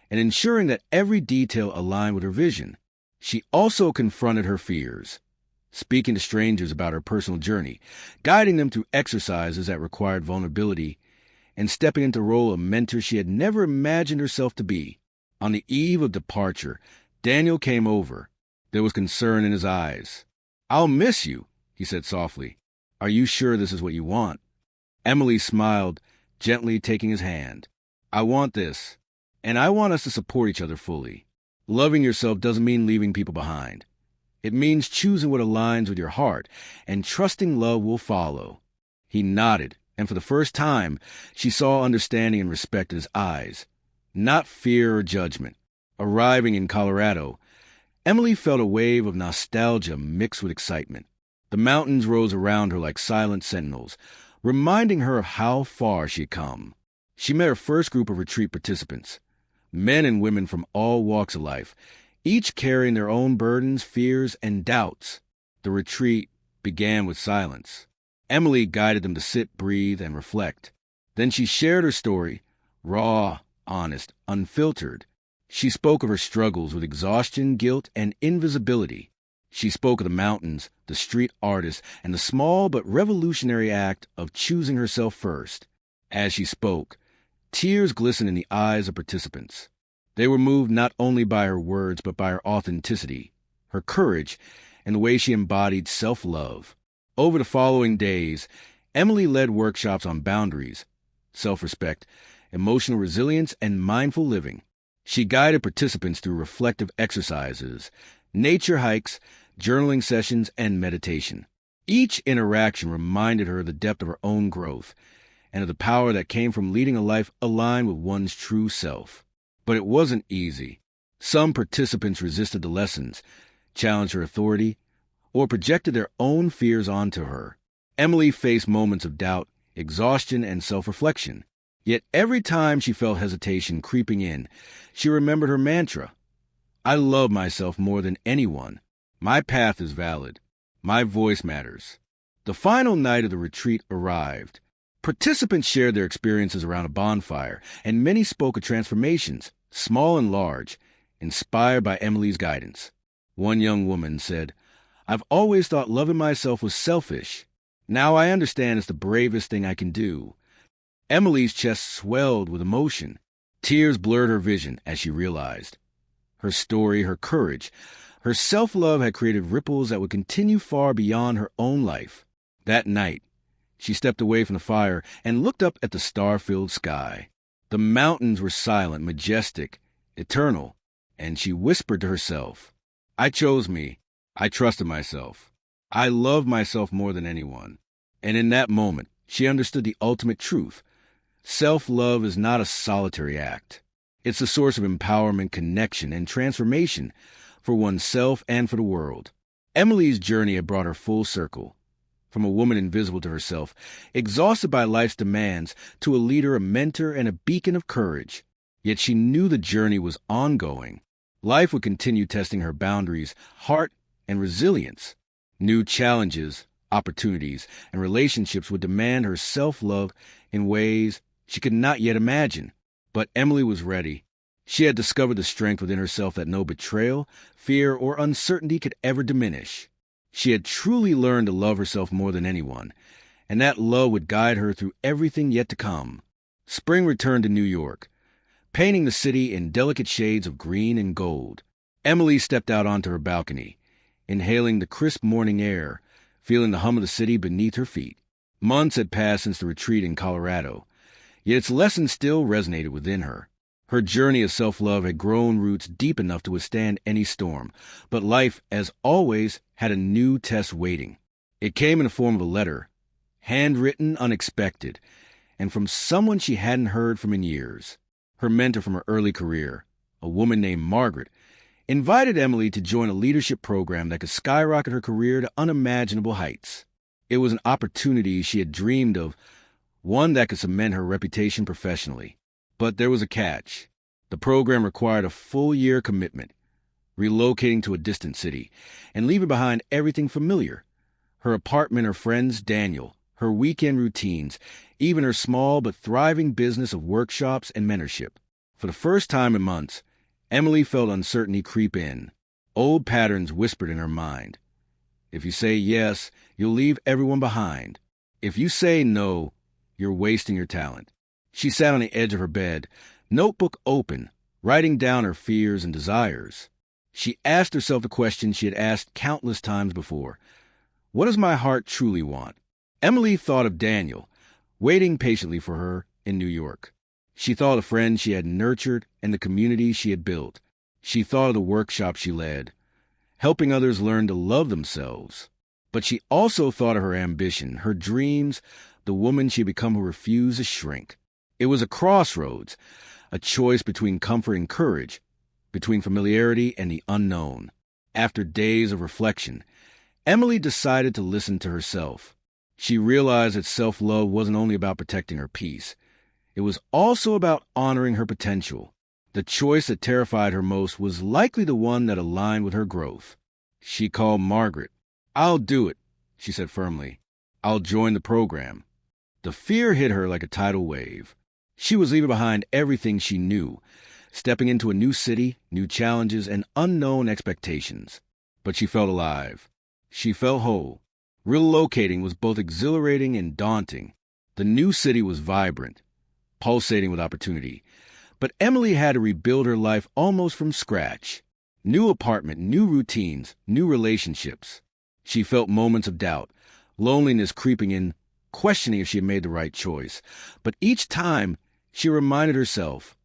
and ensuring that every detail aligned with her vision. She also confronted her fears, speaking to strangers about her personal journey, guiding them through exercises that required vulnerability, and stepping into the role of mentor she had never imagined herself to be. On the eve of departure, Daniel came over. There was concern in his eyes. "I'll miss you," he said softly. "Are you sure this is what you want?" Emily smiled, gently taking his hand. "I want this, and I want us to support each other fully. Loving yourself doesn't mean leaving people behind. It means choosing what aligns with your heart, and trusting love will follow." He nodded, and for the first time, she saw understanding and respect in his eyes, not fear or judgment. Arriving in Colorado, Emily felt a wave of nostalgia mixed with excitement. The mountains rose around her like silent sentinels, reminding her of how far she had come. She met her first group of retreat participants, men and women from all walks of life, each carrying their own burdens, fears, and doubts. The retreat began with silence. Emily guided them to sit, breathe, and reflect. Then she shared her story, raw, honest, unfiltered. She spoke of her struggles with exhaustion, guilt, and invisibility. She spoke of the mountains, the street artist, and the small but revolutionary act of choosing herself first. As she spoke, tears glistened in the eyes of participants. They were moved not only by her words, but by her authenticity, her courage, and the way she embodied self-love. Over the following days, Emily led workshops on boundaries, self-respect, emotional resilience, and mindful living. She guided participants through reflective exercises, nature hikes, journaling sessions, and meditation. Each interaction reminded her of the depth of her own growth and of the power that came from leading a life aligned with one's true self. But it wasn't easy. Some participants resisted the lessons, challenged her authority, or projected their own fears onto her. Emily faced moments of doubt, exhaustion, and self-reflection. Yet every time she felt hesitation creeping in, she remembered her mantra: I love myself more than anyone. My path is valid. My voice matters. The final night of the retreat arrived. Participants shared their experiences around a bonfire, and many spoke of transformations, small and large, inspired by Emily's guidance. One young woman said, I've always thought loving myself was selfish. Now I understand it's the bravest thing I can do. Emily's chest swelled with emotion. Tears blurred her vision as she realized. Her story, her courage, her self-love had created ripples that would continue far beyond her own life. That night, she stepped away from the fire and looked up at the star-filled sky. The mountains were silent, majestic, eternal, and she whispered to herself, I chose me. I trusted myself. I love myself more than anyone. And in that moment, she understood the ultimate truth. Self-love is not a solitary act. It's a source of empowerment, connection, and transformation for oneself and for the world. Emily's journey had brought her full circle. From a woman invisible to herself, exhausted by life's demands, to a leader, a mentor, and a beacon of courage. Yet she knew the journey was ongoing. Life would continue testing her boundaries, heart, and resilience. New challenges, opportunities, and relationships would demand her self-love in ways she could not yet imagine. But Emily was ready. She had discovered the strength within herself that no betrayal, fear, or uncertainty could ever diminish. She had truly learned to love herself more than anyone, and that love would guide her through everything yet to come. Spring returned to New York, painting the city in delicate shades of green and gold. Emily stepped out onto her balcony, inhaling the crisp morning air, feeling the hum of the city beneath her feet. Months had passed since the retreat in Colorado, yet its lessons still resonated within her. Her journey of self-love had grown roots deep enough to withstand any storm, but life, as always, had a new test waiting. It came in the form of a letter, handwritten, unexpected, and from someone she hadn't heard from in years. Her mentor from her early career, a woman named Margaret, invited Emily to join a leadership program that could skyrocket her career to unimaginable heights. It was an opportunity she had dreamed of, one that could cement her reputation professionally. But there was a catch. The program required a full-year commitment, relocating to a distant city, and leaving behind everything familiar. Her apartment, her friends, Daniel, her weekend routines, even her small but thriving business of workshops and mentorship. For the first time in months, Emily felt uncertainty creep in. Old patterns whispered in her mind. If you say yes, you'll leave everyone behind. If you say no, you're wasting your talent. She sat on the edge of her bed, notebook open, writing down her fears and desires. She asked herself the question she had asked countless times before. What does my heart truly want? Emily thought of Daniel, waiting patiently for her in New York. She thought of the friends she had nurtured and the community she had built. She thought of the workshops she led, helping others learn to love themselves. But she also thought of her ambition, her dreams, the woman she had become who refused to shrink. It was a crossroads, a choice between comfort and courage, between familiarity and the unknown. After days of reflection, Emily decided to listen to herself. She realized that self-love wasn't only about protecting her peace. It was also about honoring her potential. The choice that terrified her most was likely the one that aligned with her growth. She called Margaret. I'll do it, she said firmly. I'll join the program. The fear hit her like a tidal wave. She was leaving behind everything she knew, stepping into a new city, new challenges, and unknown expectations. But she felt alive. She felt whole. Relocating was both exhilarating and daunting. The new city was vibrant, pulsating with opportunity. But Emily had to rebuild her life almost from scratch. New apartment, new routines, new relationships. She felt moments of doubt, loneliness creeping in, questioning if she had made the right choice. But each time, she reminded herself,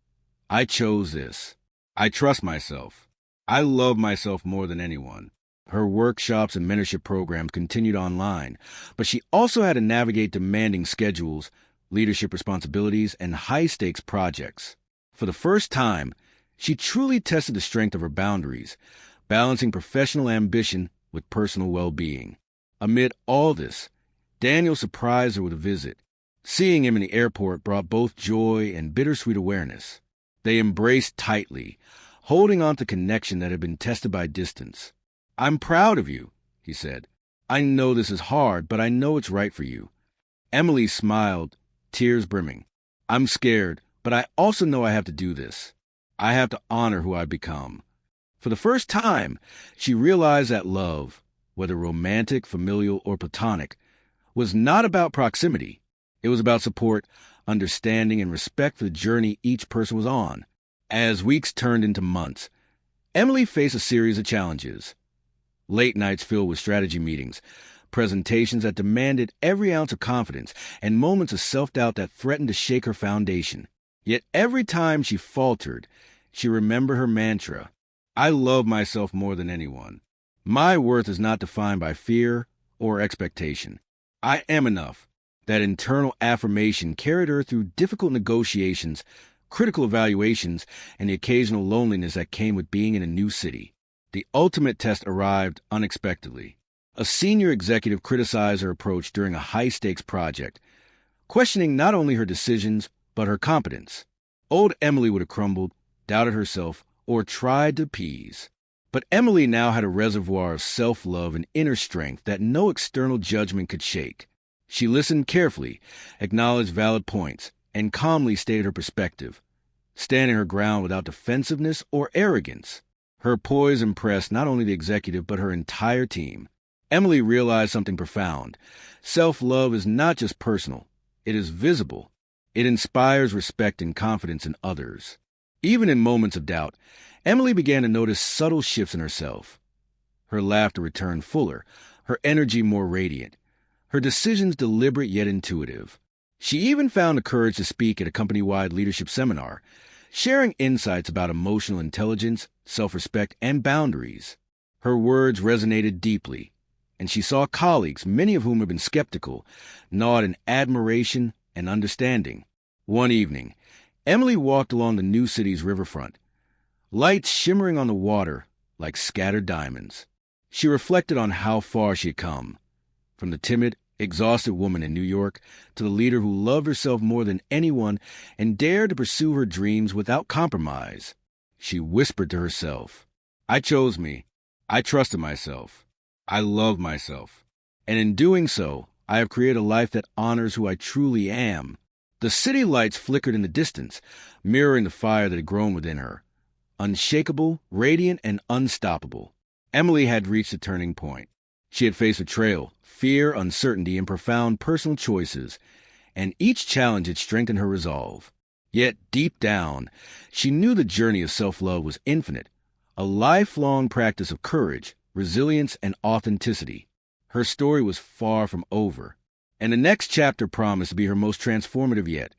I chose this. I trust myself. I love myself more than anyone. Her workshops and mentorship programs continued online, but she also had to navigate demanding schedules, leadership responsibilities, and high-stakes projects. For the first time, she truly tested the strength of her boundaries, balancing professional ambition with personal well-being. Amid all this, Daniel surprised her with a visit. Seeing him in the airport brought both joy and bittersweet awareness. They embraced tightly, holding on to connection that had been tested by distance. I'm proud of you, he said. I know this is hard, but I know it's right for you. Emily smiled, tears brimming. I'm scared, but I also know I have to do this. I have to honor who I've become. For the first time, she realized that love, whether romantic, familial, or platonic, was not about proximity. It was about support, understanding, and respect for the journey each person was on. As weeks turned into months, Emily faced a series of challenges. Late nights filled with strategy meetings, presentations that demanded every ounce of confidence, and moments of self-doubt that threatened to shake her foundation. Yet every time she faltered, she remembered her mantra, I love myself more than anyone. My worth is not defined by fear or expectation. I am enough. That internal affirmation carried her through difficult negotiations, critical evaluations, and the occasional loneliness that came with being in a new city. The ultimate test arrived unexpectedly. A senior executive criticized her approach during a high-stakes project, questioning not only her decisions, but her competence. Old Emily would have crumbled, doubted herself, or tried to appease. But Emily now had a reservoir of self-love and inner strength that no external judgment could shake. She listened carefully, acknowledged valid points, and calmly stated her perspective, standing her ground without defensiveness or arrogance. Her poise impressed not only the executive but her entire team. Emily realized something profound. Self-love is not just personal. It is visible. It inspires respect and confidence in others. Even in moments of doubt, Emily began to notice subtle shifts in herself. Her laughter returned fuller, her energy more radiant, her decisions deliberate yet intuitive. She even found the courage to speak at a company-wide leadership seminar, sharing insights about emotional intelligence, self-respect, and boundaries. Her words resonated deeply, and she saw colleagues, many of whom had been skeptical, nod in admiration and understanding. One evening, Emily walked along the new city's riverfront, lights shimmering on the water like scattered diamonds. She reflected on how far she had come, from the timid, exhausted woman in New York to the leader who loved herself more than anyone and dared to pursue her dreams without compromise. She whispered to herself, I chose me. I trusted myself. I love myself. And in doing so, I have created a life that honors who I truly am. The city lights flickered in the distance, mirroring the fire that had grown within her. Unshakable, radiant, and unstoppable. Emily had reached a turning point. She had faced betrayal, fear, uncertainty, and profound personal choices, and each challenge had strengthened her resolve. Yet, deep down, she knew the journey of self-love was infinite, a lifelong practice of courage, resilience, and authenticity. Her story was far from over, and the next chapter promised to be her most transformative yet,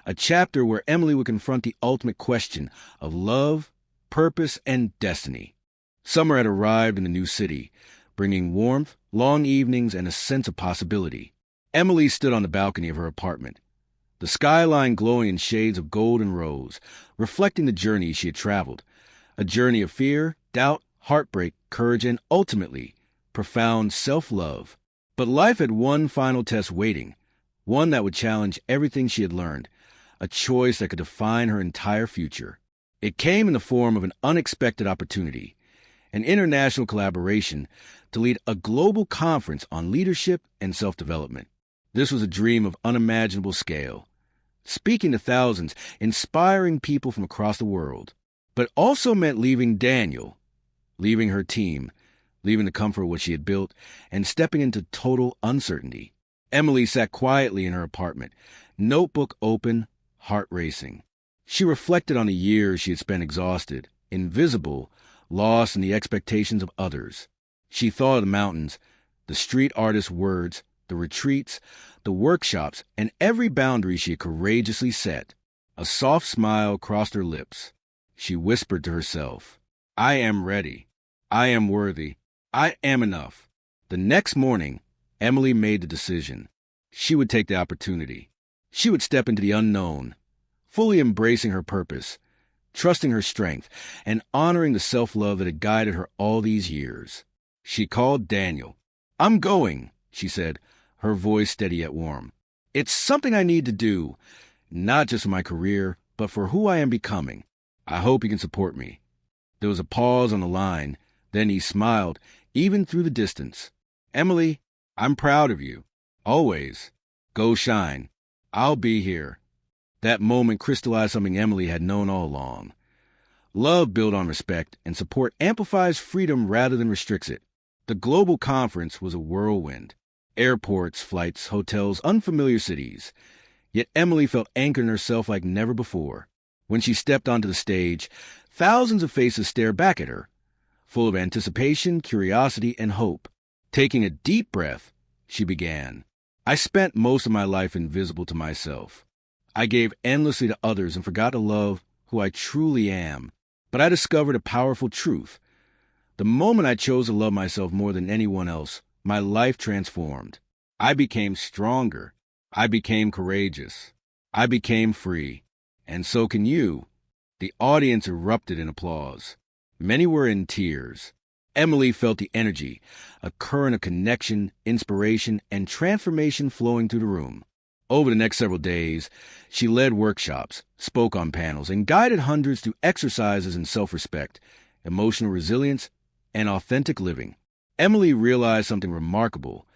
a chapter where Emily would confront the ultimate question of love, purpose, and destiny. Summer had arrived in the new city, bringing warmth, long evenings, and a sense of possibility. Emily stood on the balcony of her apartment, the skyline glowing in shades of gold and rose, reflecting the journey she had traveled, a journey of fear, doubt, heartbreak, courage, and ultimately, profound self-love. But life had one final test waiting, one that would challenge everything she had learned, a choice that could define her entire future. It came in the form of an unexpected opportunity, an international collaboration to lead a global conference on leadership and self-development. This was a dream of unimaginable scale, speaking to thousands, inspiring people from across the world. But also meant leaving Daniel, leaving her team, leaving the comfort of what she had built, and stepping into total uncertainty. Emily sat quietly in her apartment, notebook open, heart racing. She reflected on the years she had spent exhausted, invisible, lost in the expectations of others. She thought of the mountains, the street artist's words, the retreats, the workshops, and every boundary she had courageously set. A soft smile crossed her lips. She whispered to herself, "I am ready. I am worthy. I am enough." The next morning, Emily made the decision. She would take the opportunity. She would step into the unknown, fully embracing her purpose, trusting her strength, and honoring the self-love that had guided her all these years. She called Daniel. "I'm going," she said, her voice steady yet warm. "It's something I need to do, not just for my career, but for who I am becoming. I hope you can support me." There was a pause on the line. Then he smiled, even through the distance. "Emily, I'm proud of you. Always. Go shine. I'll be here." That moment crystallized something Emily had known all along. Love built on respect, and support amplifies freedom rather than restricts it. The global conference was a whirlwind. Airports, flights, hotels, unfamiliar cities. Yet Emily felt anchored in herself like never before. When she stepped onto the stage, thousands of faces stared back at her, full of anticipation, curiosity, and hope. Taking a deep breath, she began. "I spent most of my life invisible to myself. I gave endlessly to others and forgot to love who I truly am. But I discovered a powerful truth. The moment I chose to love myself more than anyone else, my life transformed. I became stronger. I became courageous. I became free. And so can you." The audience erupted in applause. Many were in tears. Emily felt the energy, a current of connection, inspiration, and transformation flowing through the room. Over the next several days, she led workshops, spoke on panels, and guided hundreds through exercises in self-respect, emotional resilience, and authentic living. Emily realized something remarkable.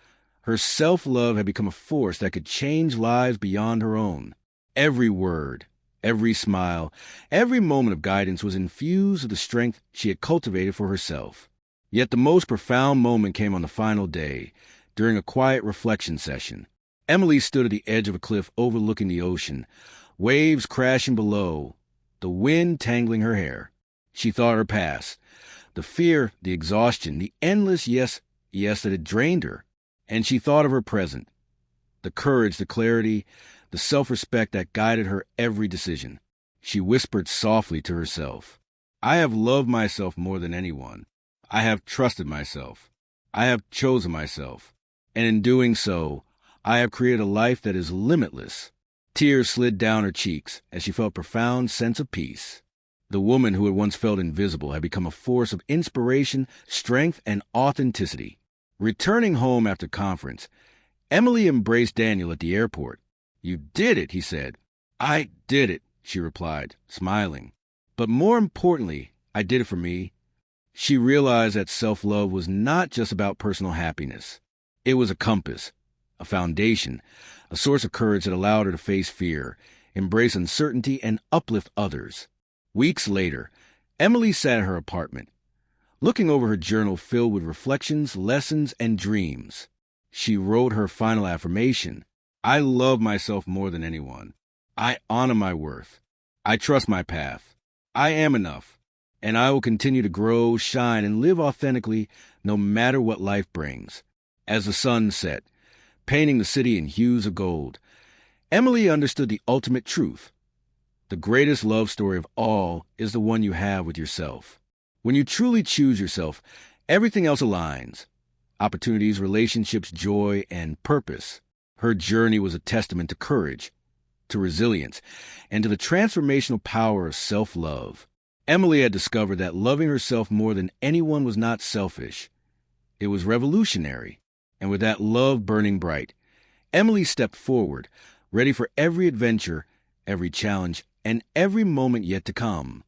Her self-love had become a force that could change lives beyond her own. Every word, every smile, every moment of guidance was infused with the strength she had cultivated for herself. Yet the most profound moment came on the final day, during a quiet reflection session. Emily stood at the edge of a cliff overlooking the ocean, waves crashing below, the wind tangling her hair. She thought of her past, the fear, the exhaustion, the endless yes that had drained her. And she thought of her present, the courage, the clarity, the self-respect that guided her every decision. She whispered softly to herself, "I have loved myself more than anyone. I have trusted myself. I have chosen myself. And in doing so, I have created a life that is limitless." Tears slid down her cheeks as she felt a profound sense of peace. The woman who had once felt invisible had become a force of inspiration, strength, and authenticity. Returning home after conference, Emily embraced Daniel at the airport. "You did it," he said. "I did it," she replied, smiling. "But more importantly, I did it for me." She realized that self-love was not just about personal happiness. It was a compass, a foundation, a source of courage that allowed her to face fear, embrace uncertainty, and uplift others. Weeks later, Emily sat at her apartment, looking over her journal filled with reflections, lessons, and dreams. She wrote her final affirmation. "I love myself more than anyone. I honor my worth. I trust my path. I am enough. And I will continue to grow, shine, and live authentically no matter what life brings." As the sun set, painting the city in hues of gold, Emily understood the ultimate truth. The greatest love story of all is the one you have with yourself. When you truly choose yourself, everything else aligns. Opportunities, relationships, joy, and purpose. Her journey was a testament to courage, to resilience, and to the transformational power of self-love. Emily had discovered that loving herself more than anyone was not selfish. It was revolutionary. And with that love burning bright, Emily stepped forward, ready for every adventure, every challenge, and every moment yet to come.